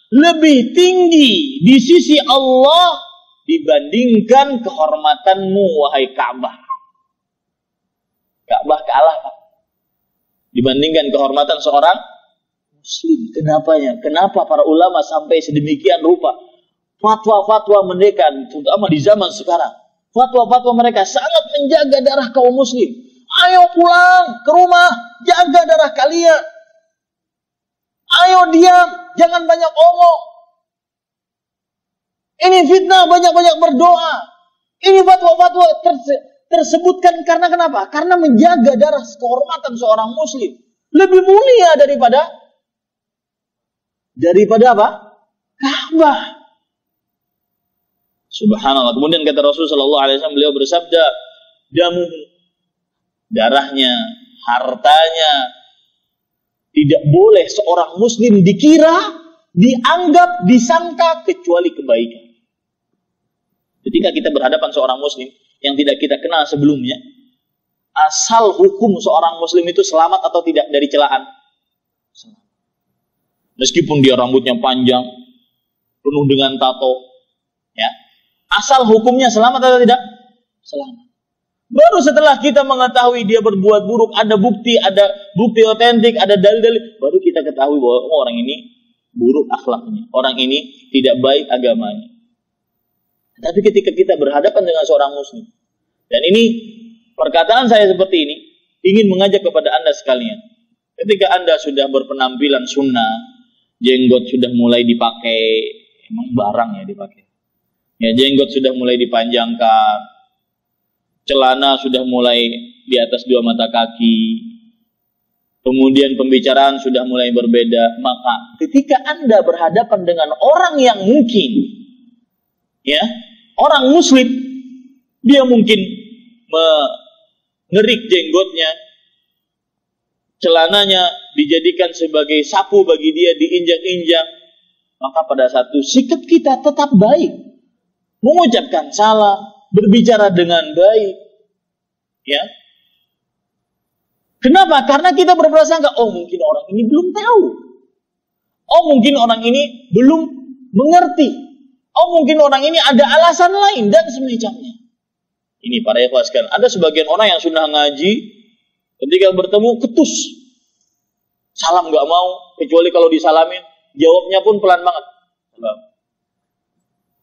lebih tinggi di sisi Allah dibandingkan kehormatanmu, wahai Ka'bah. Ka'bah kalah, Pak, dibandingkan kehormatan seorang muslim. Kenapa para ulama sampai sedemikian rupa fatwa-fatwa mereka, terutama di zaman sekarang, fatwa-fatwa mereka sangat menjaga darah kaum muslim. Ayo pulang ke rumah, jaga darah kalian. Ayo diam, jangan banyak omong. Ini fitnah, banyak-banyak berdoa. Ini fatwa-fatwa tersebutkan karena kenapa? Karena menjaga darah kehormatan seorang muslim lebih mulia daripada apa? Ka'bah. Subhanallah. Kemudian kata Rasulullah SAW, beliau bersabda, darahnya, hartanya, tidak boleh seorang muslim dikira, dianggap, disangka kecuali kebaikan. Ketika kita berhadapan seorang muslim yang tidak kita kenal sebelumnya, asal hukum seorang muslim itu selamat atau tidak dari celaan. Meskipun dia rambutnya panjang, penuh dengan tato, ya, asal hukumnya selamat atau tidak? Selamat. Baru setelah kita mengetahui dia berbuat buruk, ada bukti otentik, ada dalil-dalil, baru kita ketahui bahwa orang ini buruk akhlaknya, orang ini tidak baik agamanya. Tapi ketika kita berhadapan dengan seorang muslim, dan ini perkataan saya seperti ini, ingin mengajak kepada Anda sekalian. Ketika Anda sudah berpenampilan sunnah, jenggot sudah mulai dipakai, emang barang ya dipakai. Ya, jenggot sudah mulai dipanjangkan, celana sudah mulai di atas 2 mata kaki, kemudian pembicaraan sudah mulai berbeda. Maka ketika Anda berhadapan dengan orang yang mungkin, ya, orang muslim, dia mungkin mengerik jenggotnya, celananya dijadikan sebagai sapu bagi dia, diinjak-injak, maka pada satu sikap kita tetap baik, mengucapkan salam, berbicara dengan baik, ya. Kenapa? Karena kita berprasangka, oh mungkin orang ini belum tahu, oh mungkin orang ini belum mengerti, oh mungkin orang ini ada alasan lain dan semacamnya. Ini para ikhwah sekalian, ada sebagian orang yang sudah ngaji, ketika bertemu ketus, salam gak mau, kecuali kalau disalamin, jawabnya pun pelan banget.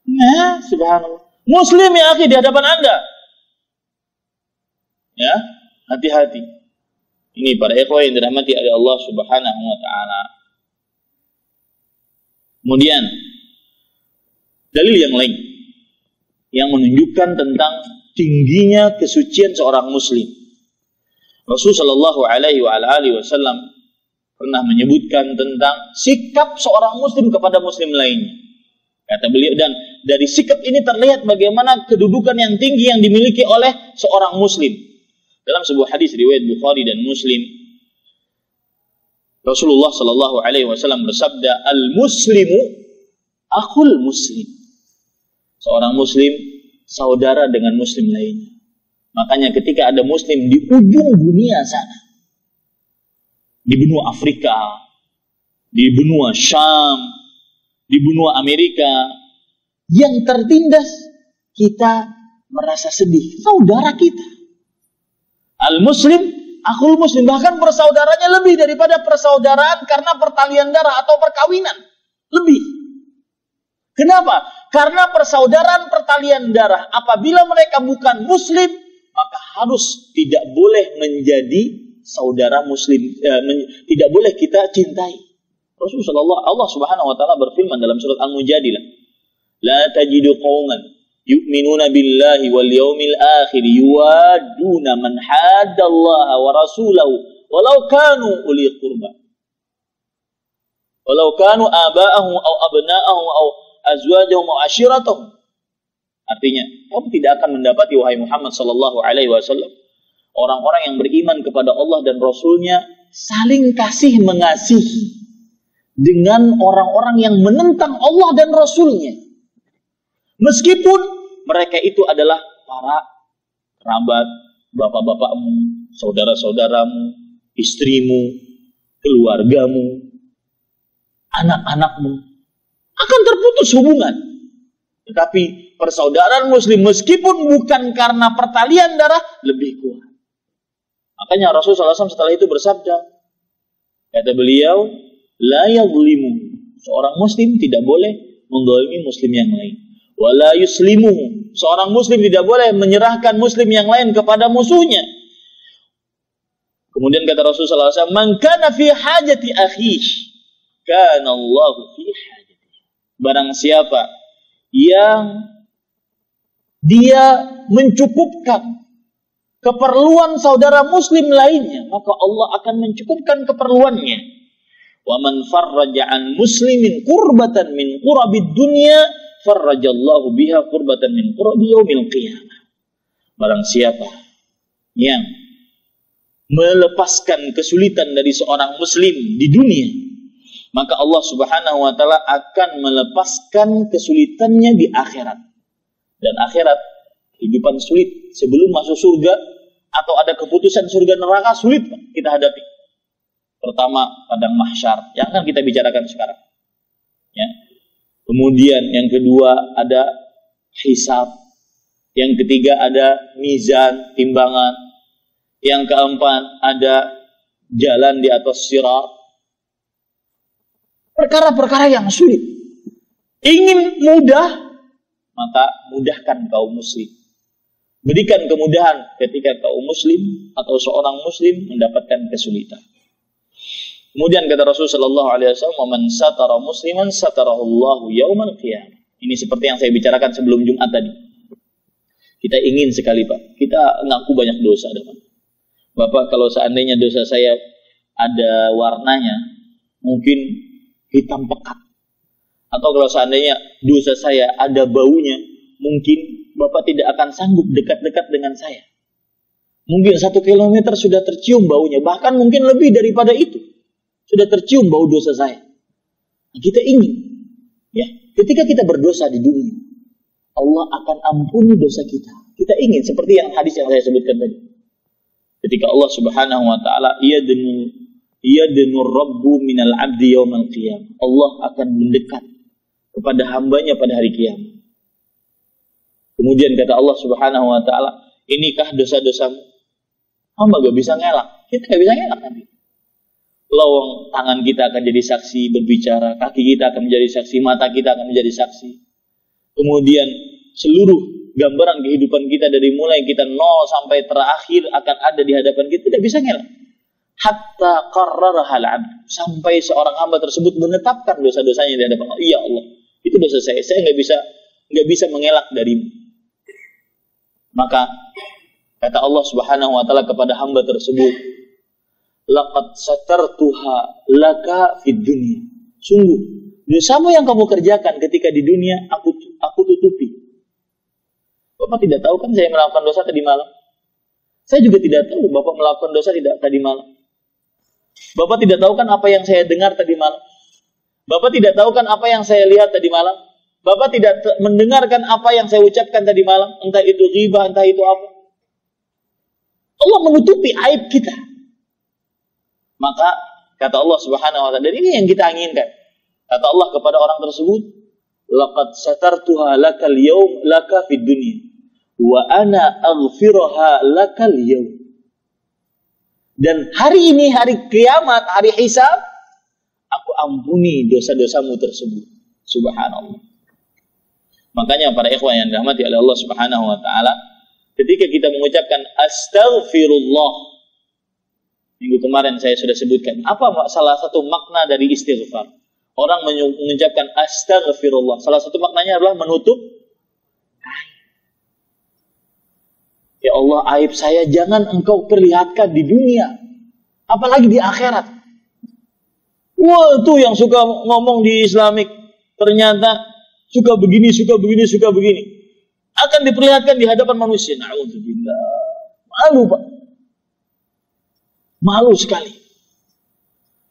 Nah, subhanallah. Muslim ya akhi di hadapan Anda. Ya, hati-hati. Ini para ikhwah yang dirahmati oleh Allah Subhanahu wa taala. Kemudian dalil yang lain yang menunjukkan tentang tingginya kesucian seorang muslim. Rasulullah Shallallahu Alaihi Wasallam pernah menyebutkan tentang sikap seorang muslim kepada muslim lainnya. Kata beliau, dan dari sikap ini terlihat bagaimana kedudukan yang tinggi yang dimiliki oleh seorang muslim. Dalam sebuah hadis riwayat Bukhari dan Muslim, Rasulullah Shallallahu Alaihi Wasallam bersabda, "Al-Muslimu akhul Muslim." Seorang muslim saudara dengan muslim lainnya. Makanya ketika ada muslim di ujung dunia sana, di benua Afrika, di benua Syam, di benua Amerika, yang tertindas, kita merasa sedih. Saudara kita. Al-Muslim, akhul Muslim. Bahkan persaudaranya lebih daripada persaudaraan karena pertalian darah atau perkawinan. Lebih. Kenapa? Karena persaudaraan pertalian darah, apabila mereka bukan Muslim, maka harus tidak boleh menjadi saudara Muslim, tidak boleh kita cintai. Rasulullah Allah Subhanahu wa taala berfirman dalam surat Al-Mujadilah, "La tajidu qauman yu'minuna billahi wal yawmil akhir yuwadduna man haddallaha wa rasulahu walau kanu uli qurba walau kanu aba'ahum aw abna'ahum aw azwajahum aw ashiratahum." Artinya, kamu tidak akan mendapati wahai Muhammad sallallahu alaihi wasallam orang-orang yang beriman kepada Allah dan Rasulnya saling kasih mengasihi dengan orang-orang yang menentang Allah dan Rasulnya. Meskipun mereka itu adalah para kerabat, bapak-bapakmu, saudara-saudaramu, istrimu, keluargamu, anak-anakmu, akan terputus hubungan. Tetapi persaudaraan muslim meskipun bukan karena pertalian darah lebih kuat. Makanya Rasulullah SAW setelah itu bersabda, kata beliau, la yadhlimu, seorang muslim tidak boleh menzalimi muslim yang lain. Wala yuslimuhu, seorang muslim tidak boleh menyerahkan muslim yang lain kepada musuhnya. Kemudian kata Rasulullah SAW, man kana fi hajati akhihi, kana Allahu fi hajati. Barang siapa yang dia mencukupkan keperluan saudara muslim lainnya, maka Allah akan mencukupkan keperluannya. Wa man farraja an muslimin qurbatan min qurabid dunya farrajallahu biha qurbatan min qurabi yaumil qiyamah. Barang siapa yang melepaskan kesulitan dari seorang muslim di dunia, maka Allah Subhanahu wa taala akan melepaskan kesulitannya di akhirat. Dan akhirat, kehidupan sulit sebelum masuk surga atau ada keputusan surga neraka, sulit kita hadapi. Pertama, padang mahsyar yang akan kita bicarakan sekarang. Ya. Kemudian yang kedua ada hisab. Yang ketiga ada mizan, timbangan. Yang keempat ada jalan di atas sirat. perkara-perkara yang sulit. Ingin mudah, maka mudahkan kaum muslim. Berikan kemudahan ketika kaum muslim atau seorang muslim mendapatkan kesulitan. Kemudian kata Rasulullah sallallahu alaihi wasallam, "Man satara musliman satarahullahu yaumal qiyamah." Ini seperti yang saya bicarakan sebelum Jumat tadi. Kita ingin sekali, Pak. Kita ngaku banyak dosa, Pak. Bapak, kalau seandainya dosa saya ada warnanya, mungkin hitam pekat. Atau kalau seandainya dosa saya ada baunya, mungkin Bapak tidak akan sanggup dekat-dekat dengan saya. Mungkin 1 kilometer sudah tercium baunya, bahkan mungkin lebih daripada itu. Sudah tercium bau dosa saya. Kita ingin, ya, ketika kita berdosa di dunia, Allah akan ampuni dosa kita. Kita ingin, seperti yang hadis yang saya sebutkan tadi. Ketika Allah Subhanahu wa taala yadnur rabbu minal abdi yaumal qiyamah. Allah akan mendekat kepada hambanya pada hari kiamat. Kemudian kata Allah Subhanahu wa taala, "Inikah dosa-dosamu?" Hamba gak bisa ngelak. Kita gak bisa ngelak nanti. Lawang tangan kita akan jadi saksi berbicara, kaki kita akan menjadi saksi, mata kita akan menjadi saksi. Kemudian seluruh gambaran kehidupan kita dari mulai kita 0 sampai terakhir akan ada di hadapan kita, tidak bisa ngelak. Hatta qarrarahal abd, sampai seorang hamba tersebut menetapkan dosa-dosanya di hadapan Allah. Ya Allah, itu dosa saya nggak bisa mengelak darimu. Maka kata Allah Subhanahu wa taala kepada hamba tersebut, laqad satartuha laka fid dunya. Sungguh dosamu yang kamu kerjakan ketika di dunia aku tutupi. Bapak tidak tahu kan saya melakukan dosa tadi malam? Saya juga tidak tahu Bapak melakukan dosa tidak tadi malam. Bapak tidak tahu kan apa yang saya dengar tadi malam? Bapak tidak tahu kan apa yang saya lihat tadi malam? Bapak tidak mendengarkan apa yang saya ucapkan tadi malam? Entah itu ghibah, entah itu apa. Allah menutupi aib kita. Maka kata Allah Subhanahu wa taala, dan ini yang kita inginkan. Kata Allah kepada orang tersebut, laqad satartuha lakal yaum laka fid dunya wa ana aghfiruha lakal yaum. Dan hari ini, hari kiamat, hari hisab, aku ampuni dosa-dosamu tersebut. Subhanallah. Makanya para ikhwan yang dirahmati oleh Allah Subhanahu wa taala, ketika kita mengucapkan astaghfirullah, minggu kemarin saya sudah sebutkan, apa salah satu makna dari istighfar? Orang mengucapkan astaghfirullah, salah satu maknanya adalah menutup aib. Ya Allah, aib saya jangan engkau perlihatkan di dunia, apalagi di akhirat. Wah, tuh yang suka ngomong di Islamik, ternyata suka begini, suka begini, suka begini. Akan diperlihatkan di hadapan manusia. Na'udzubillah. Malu, Pak. Malu sekali.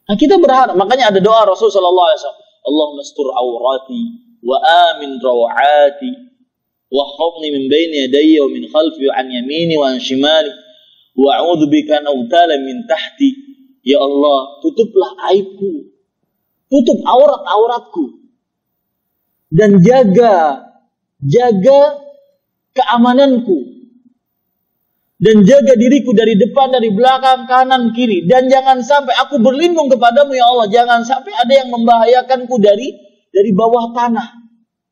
Nah, kita berharap. Makanya ada doa Rasul sallallahu alaihi wasallam. Allahumma astur awrati wa amin raw'ati wa khafni min bayni yadayya wa min khalfi wa an yamini wa an shimali wa a'udzu bika an awtala min tahti. Ya Allah, tutuplah aibku. Tutup aurat-auratku. Dan jaga keamananku, dan jaga diriku dari depan, dari belakang, kanan, kiri, dan jangan sampai aku berlindung kepadamu ya Allah, jangan sampai ada yang membahayakanku dari bawah tanah,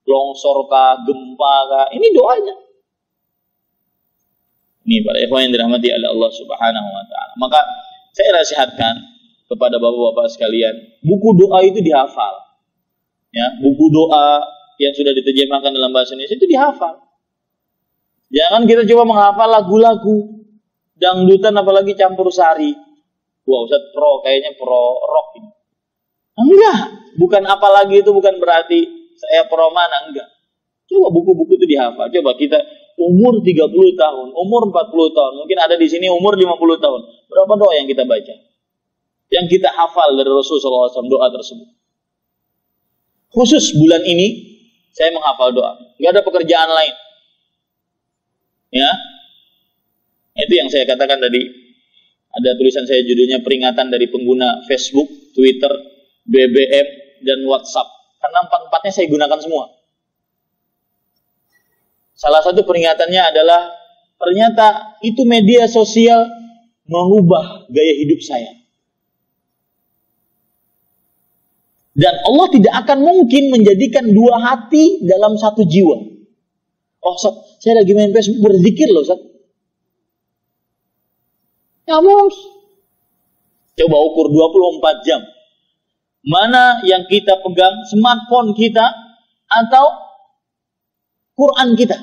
longsor kah, gempa kah. Ini doanya. Ini para ikhwan yang dirahmati oleh Allah Subhanahu wa taala. Maka saya nasihatkan kepada bapak-bapak sekalian, buku doa itu dihafal. Ya, buku doa yang sudah diterjemahkan dalam bahasa Indonesia itu dihafal. Jangan kita coba menghafal lagu-lagu dangdutan apalagi campur sari. Wah, Ustaz kayaknya pro rock ini. Enggak, bukan apalagi itu bukan berarti saya pro mana, enggak. Coba buku-buku itu dihafal. Coba kita umur 30 tahun, umur 40 tahun, mungkin ada di sini umur 50 tahun. Berapa doa yang kita baca? Yang kita hafal dari Rasulullah SAW, doa tersebut. Khusus bulan ini saya menghafal doa. Gak ada pekerjaan lain. Ya, itu yang saya katakan tadi. Ada tulisan saya judulnya peringatan dari pengguna Facebook, Twitter, BBM, dan WhatsApp. Karena empat-empatnya saya gunakan semua. Salah satu peringatannya adalah ternyata itu media sosial mengubah gaya hidup saya. Dan Allah tidak akan mungkin menjadikan dua hati dalam satu jiwa. Oh Ustaz, saya lagi main Facebook berzikir loh Ustaz. Ya bos. Coba ukur 24 jam. Mana yang kita pegang, smartphone kita atau Quran kita?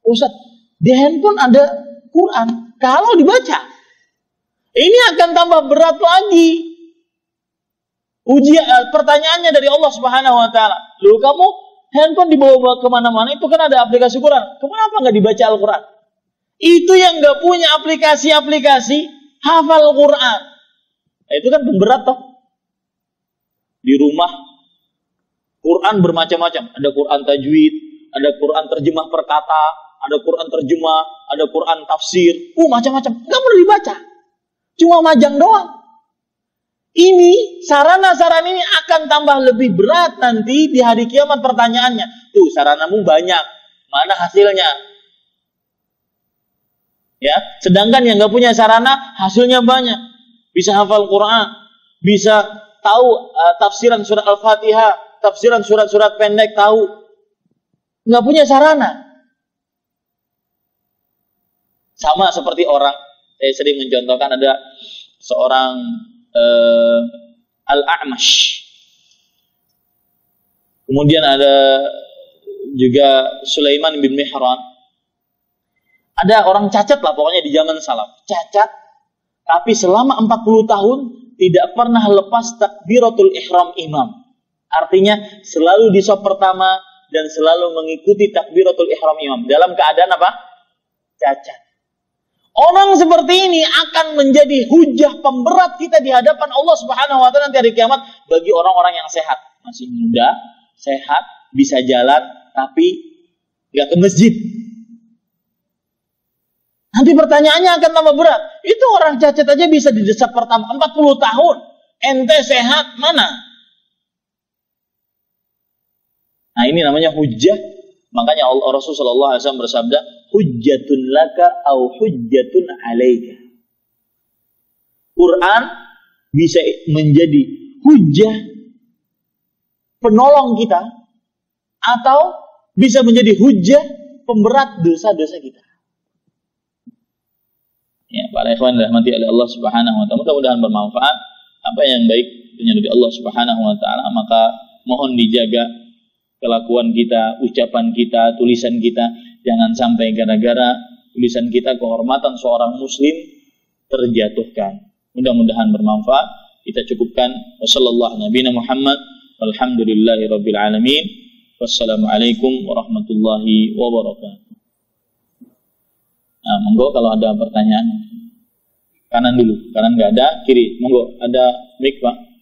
Ustaz, di handphone ada Quran. Kalau dibaca, ini akan tambah berat lagi. Pertanyaannya dari Allah Subhanahu Wa Taala. Lalu kamu handphone dibawa kemana-mana, itu kan ada aplikasi Quran. Kenapa nggak dibaca Al-Quran? Itu yang nggak punya aplikasi-aplikasi hafal Quran. Nah, itu kan pemberat toh. Di rumah Quran bermacam-macam. Ada Quran tajwid, ada Quran terjemah perkata, ada Quran terjemah, ada Quran tafsir. Macam-macam. Nggak perlu dibaca. Cuma majang doang. Ini, sarana-sarana ini akan tambah lebih berat nanti di hari kiamat pertanyaannya. Tuh, saranamu banyak. Mana hasilnya? Ya, sedangkan yang nggak punya sarana, hasilnya banyak. Bisa hafal Quran, bisa tahu tafsiran surat Al-Fatihah, tafsiran surat-surat pendek tahu. Nggak punya sarana. Sama seperti orang, saya sering mencontohkan ada seorang Al-A'mash. Kemudian ada juga Sulaiman bin Mihran. Ada orang cacat lah pokoknya di zaman salaf. Cacat, tapi selama 40 tahun tidak pernah lepas takbiratul ihram imam. Artinya selalu di shaf pertama dan selalu mengikuti takbiratul ihram imam. Dalam keadaan apa? Cacat. Orang seperti ini akan menjadi hujah pemberat kita di hadapan Allah Subhanahu wa Ta'ala nanti hari kiamat bagi orang-orang yang sehat, masih muda, sehat, bisa jalan, tapi nggak ke masjid. Nanti pertanyaannya akan tambah berat. Itu orang cacat aja bisa didesap pertama 40 tahun. Ente sehat mana? Nah ini namanya hujah. Makanya Rasulullah SAW bersabda, hujjatun laka au hujjatun alaika. Quran bisa menjadi hujjah penolong kita atau bisa menjadi hujjah pemberat dosa-dosa kita. Ya, para ikhwan dirahmati oleh Allah Subhanahu wa Ta'ala, mudah-mudahan bermanfaat. Apa yang baik punya dari Allah Subhanahu wa Ta'ala, maka mohon dijaga kelakuan kita, ucapan kita, tulisan kita. Jangan sampai gara-gara tulisan kita kehormatan seorang muslim terjatuhkan. Mudah-mudahan bermanfaat. Kita cukupkan. Wassallallahu nabiyana Muhammad. Walhamdulillahi rabbil alamin. Wassalamualaikum warahmatullahi wabarakatuh. Nah, monggo kalau ada pertanyaan. Kanan dulu. Kanan nggak ada, kiri. Monggo, ada mic, Pak.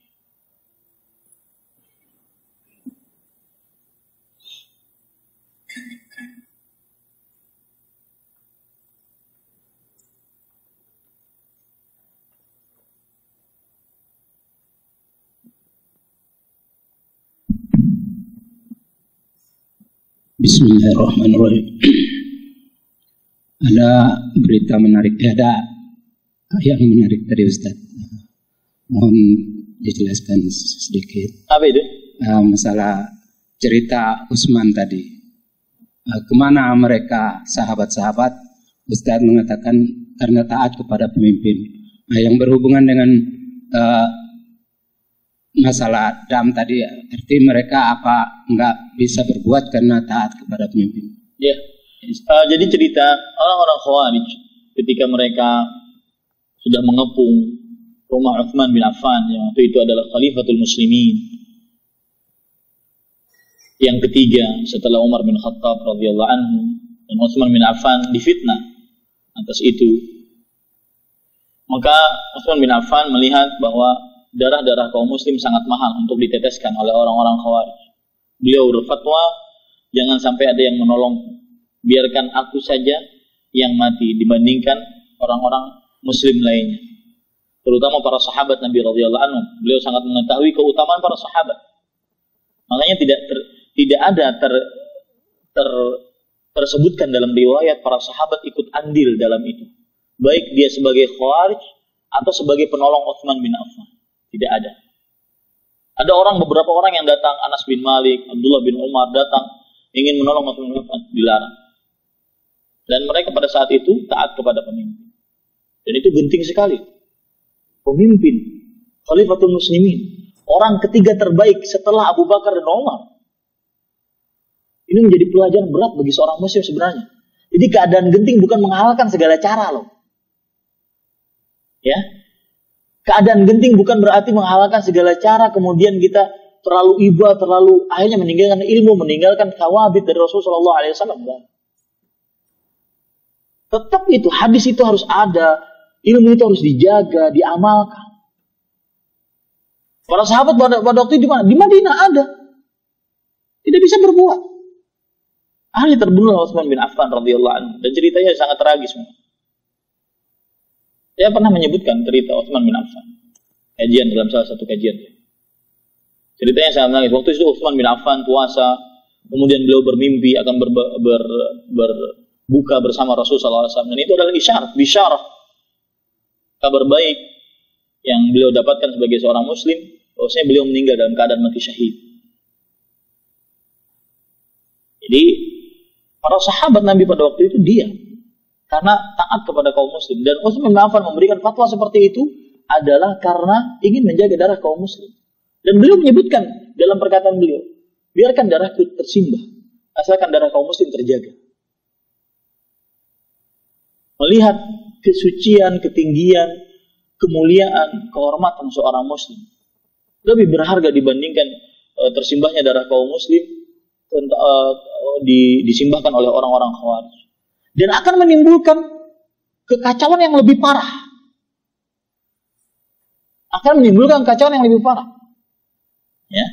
Bismillahirrahmanirrahim. Ada berita menarik, ada yang menarik dari Ustaz. Mohon dijelaskan sedikit. Apa itu? Masalah cerita Utsman tadi. Kemana mereka sahabat-sahabat? Ustaz mengatakan karena taat kepada pemimpin. Yang berhubungan dengan masalah dam tadi, arti mereka apa enggak bisa berbuat karena taat kepada pemimpin? Ya, jadi cerita orang-orang Khawarij ketika mereka sudah mengepung rumah Utsman bin Affan yang waktu itu adalah Khalifatul Muslimin, yang ketiga setelah Umar bin Khattab radhiyallahu anhu, dan Utsman bin Affan difitnah atas itu. Maka Utsman bin Affan melihat bahwa darah-darah kaum muslim sangat mahal untuk diteteskan oleh orang-orang Khawarij. Beliau berfatwa, jangan sampai ada yang menolong, biarkan aku saja yang mati dibandingkan orang-orang muslim lainnya, terutama para sahabat Nabi radhiyallahu anhu. Beliau sangat mengetahui keutamaan para sahabat. Makanya tidak ada tersebutkan dalam riwayat para sahabat ikut andil dalam itu, baik dia sebagai Khawarij atau sebagai penolong Utsman bin Affan. Tidak ada. Ada beberapa orang yang datang, Anas bin Malik, Abdullah bin Umar datang ingin menolong Utsman bin Affan, dilarang. Dan mereka pada saat itu taat kepada pemimpin. Dan itu genting sekali. Pemimpin, Khalifatul Muslimin, orang ketiga terbaik setelah Abu Bakar dan Umar. Ini menjadi pelajaran berat bagi seorang muslim sebenarnya. Jadi keadaan genting bukan menghalalkan segala cara loh. Ya. Keadaan genting bukan berarti menghalalkan segala cara, kemudian kita terlalu iba, akhirnya meninggalkan ilmu, meninggalkan thawabit dari Rasulullah SAW. Tetap itu, hadis itu harus ada, ilmu itu harus dijaga, diamalkan. Para sahabat pada waktu itu di mana? Di Madinah ada. Tidak bisa berbuat. Akhirnya terbunuh Utsman bin Affan radhiyallahu anhu, dan ceritanya sangat tragis. Saya pernah menyebutkan cerita Utsman bin Affan, kajian dalam salah satu kajian. Ceritanya sangat tragis. Waktu itu Utsman bin Affan puasa, kemudian beliau bermimpi akan berbuka bersama Rasulullah SAW. Dan itu adalah bisyarah, kabar baik yang beliau dapatkan sebagai seorang muslim, bahwasanya beliau meninggal dalam keadaan mati syahid. Jadi para sahabat Nabi pada waktu itu diam karena taat kepada kaum muslim. Dan Utsman bin Affan memberikan fatwa seperti itu adalah karena ingin menjaga darah kaum muslim. Dan beliau menyebutkan dalam perkataan beliau, biarkan darahku tersimbah, asalkan darah kaum muslim terjaga. Melihat kesucian, ketinggian, kemuliaan, kehormatan seorang muslim lebih berharga dibandingkan tersimbahnya darah kaum muslim disimbahkan oleh orang-orang Khawarij, dan akan menimbulkan kekacauan yang lebih parah. Ya.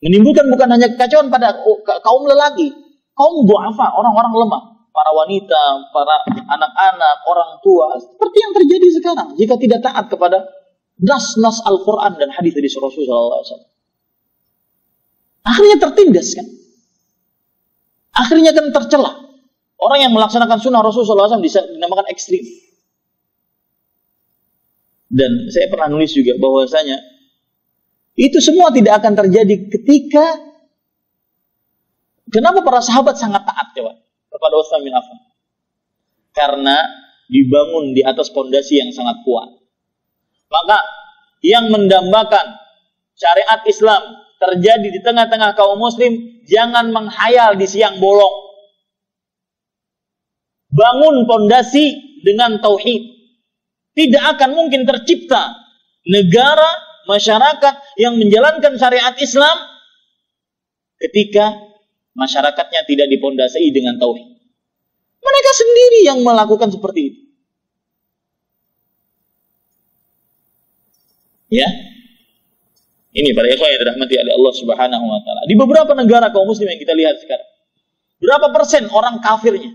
Menimbulkan bukan hanya kekacauan pada kaum lelaki, kaum du'afa, orang-orang lemah, para wanita, para anak-anak, orang tua, seperti yang terjadi sekarang jika tidak taat kepada nas-nas Al-Quran dan hadis dari Rasulullah SAW. Akhirnya tertindas kan? Akhirnya kan tercela. Orang yang melaksanakan sunnah Rasulullah SAW dinamakan ekstrim. Dan saya pernah nulis juga bahwasanya itu semua tidak akan terjadi ketika, kenapa para sahabat sangat taat coba kepada Utsman bin Affan? Karena dibangun di atas pondasi yang sangat kuat. Maka yang mendambakan syariat Islam terjadi di tengah-tengah kaum muslim, jangan menghayal di siang bolong. Bangun pondasi dengan tauhid. Tidak akan mungkin tercipta negara, masyarakat yang menjalankan syariat Islam ketika masyarakatnya tidak dipondasi dengan tauhid. Mereka sendiri yang melakukan seperti itu. Ya. Ini para ikhwan yang dirahmati oleh Allah Subhanahu wa taala. Di beberapa negara kaum muslim yang kita lihat sekarang, berapa persen orang kafirnya?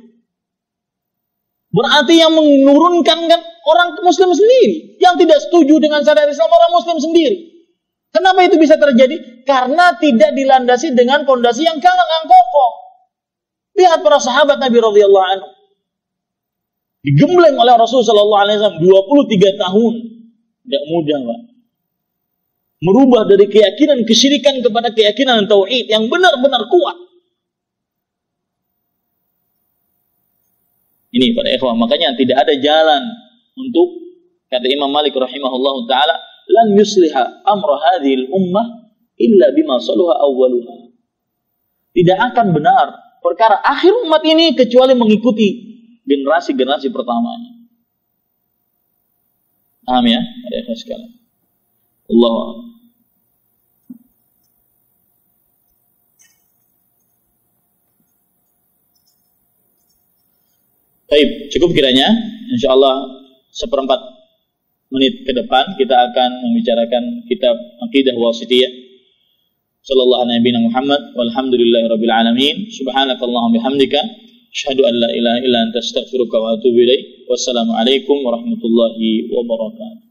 Berarti yang menurunkan kan orang muslim sendiri. Yang tidak setuju dengan syariat Islam orang muslim sendiri. Kenapa itu bisa terjadi? Karena tidak dilandasi dengan fondasi yang kokoh. Lihat para sahabat Nabi radhiyallahu anhu. Digembleng oleh Rasulullah sallallahu alaihi wasallam 23 tahun. Tidak mudah, Pak. Merubah dari keyakinan kesyirikan kepada keyakinan tauhid yang benar-benar kuat. Ini para ikhwah, makanya tidak ada jalan untuk, kata Imam Malik rahimahullahu taala, lan yusliha amra hadhil ummah illa bima saluha awwaluha. Tidak akan benar perkara akhir umat ini kecuali mengikuti generasi-generasi pertamanya. Paham ya? Para ikhwah sekalian. Allah. Baik, cukup kiranya. InsyaAllah seperempat menit ke depan kita akan membicarakan kitab Aqidah Wasithiyah. Sallallahu alaihi Muhammad walhamdulillahirabbil alamin. Subhanakallahumma bihamdika asyhadu an la ilaha illa anta astaghfiruka wa atubu ilaik. Wassalamualaikum warahmatullahi wabarakatuh.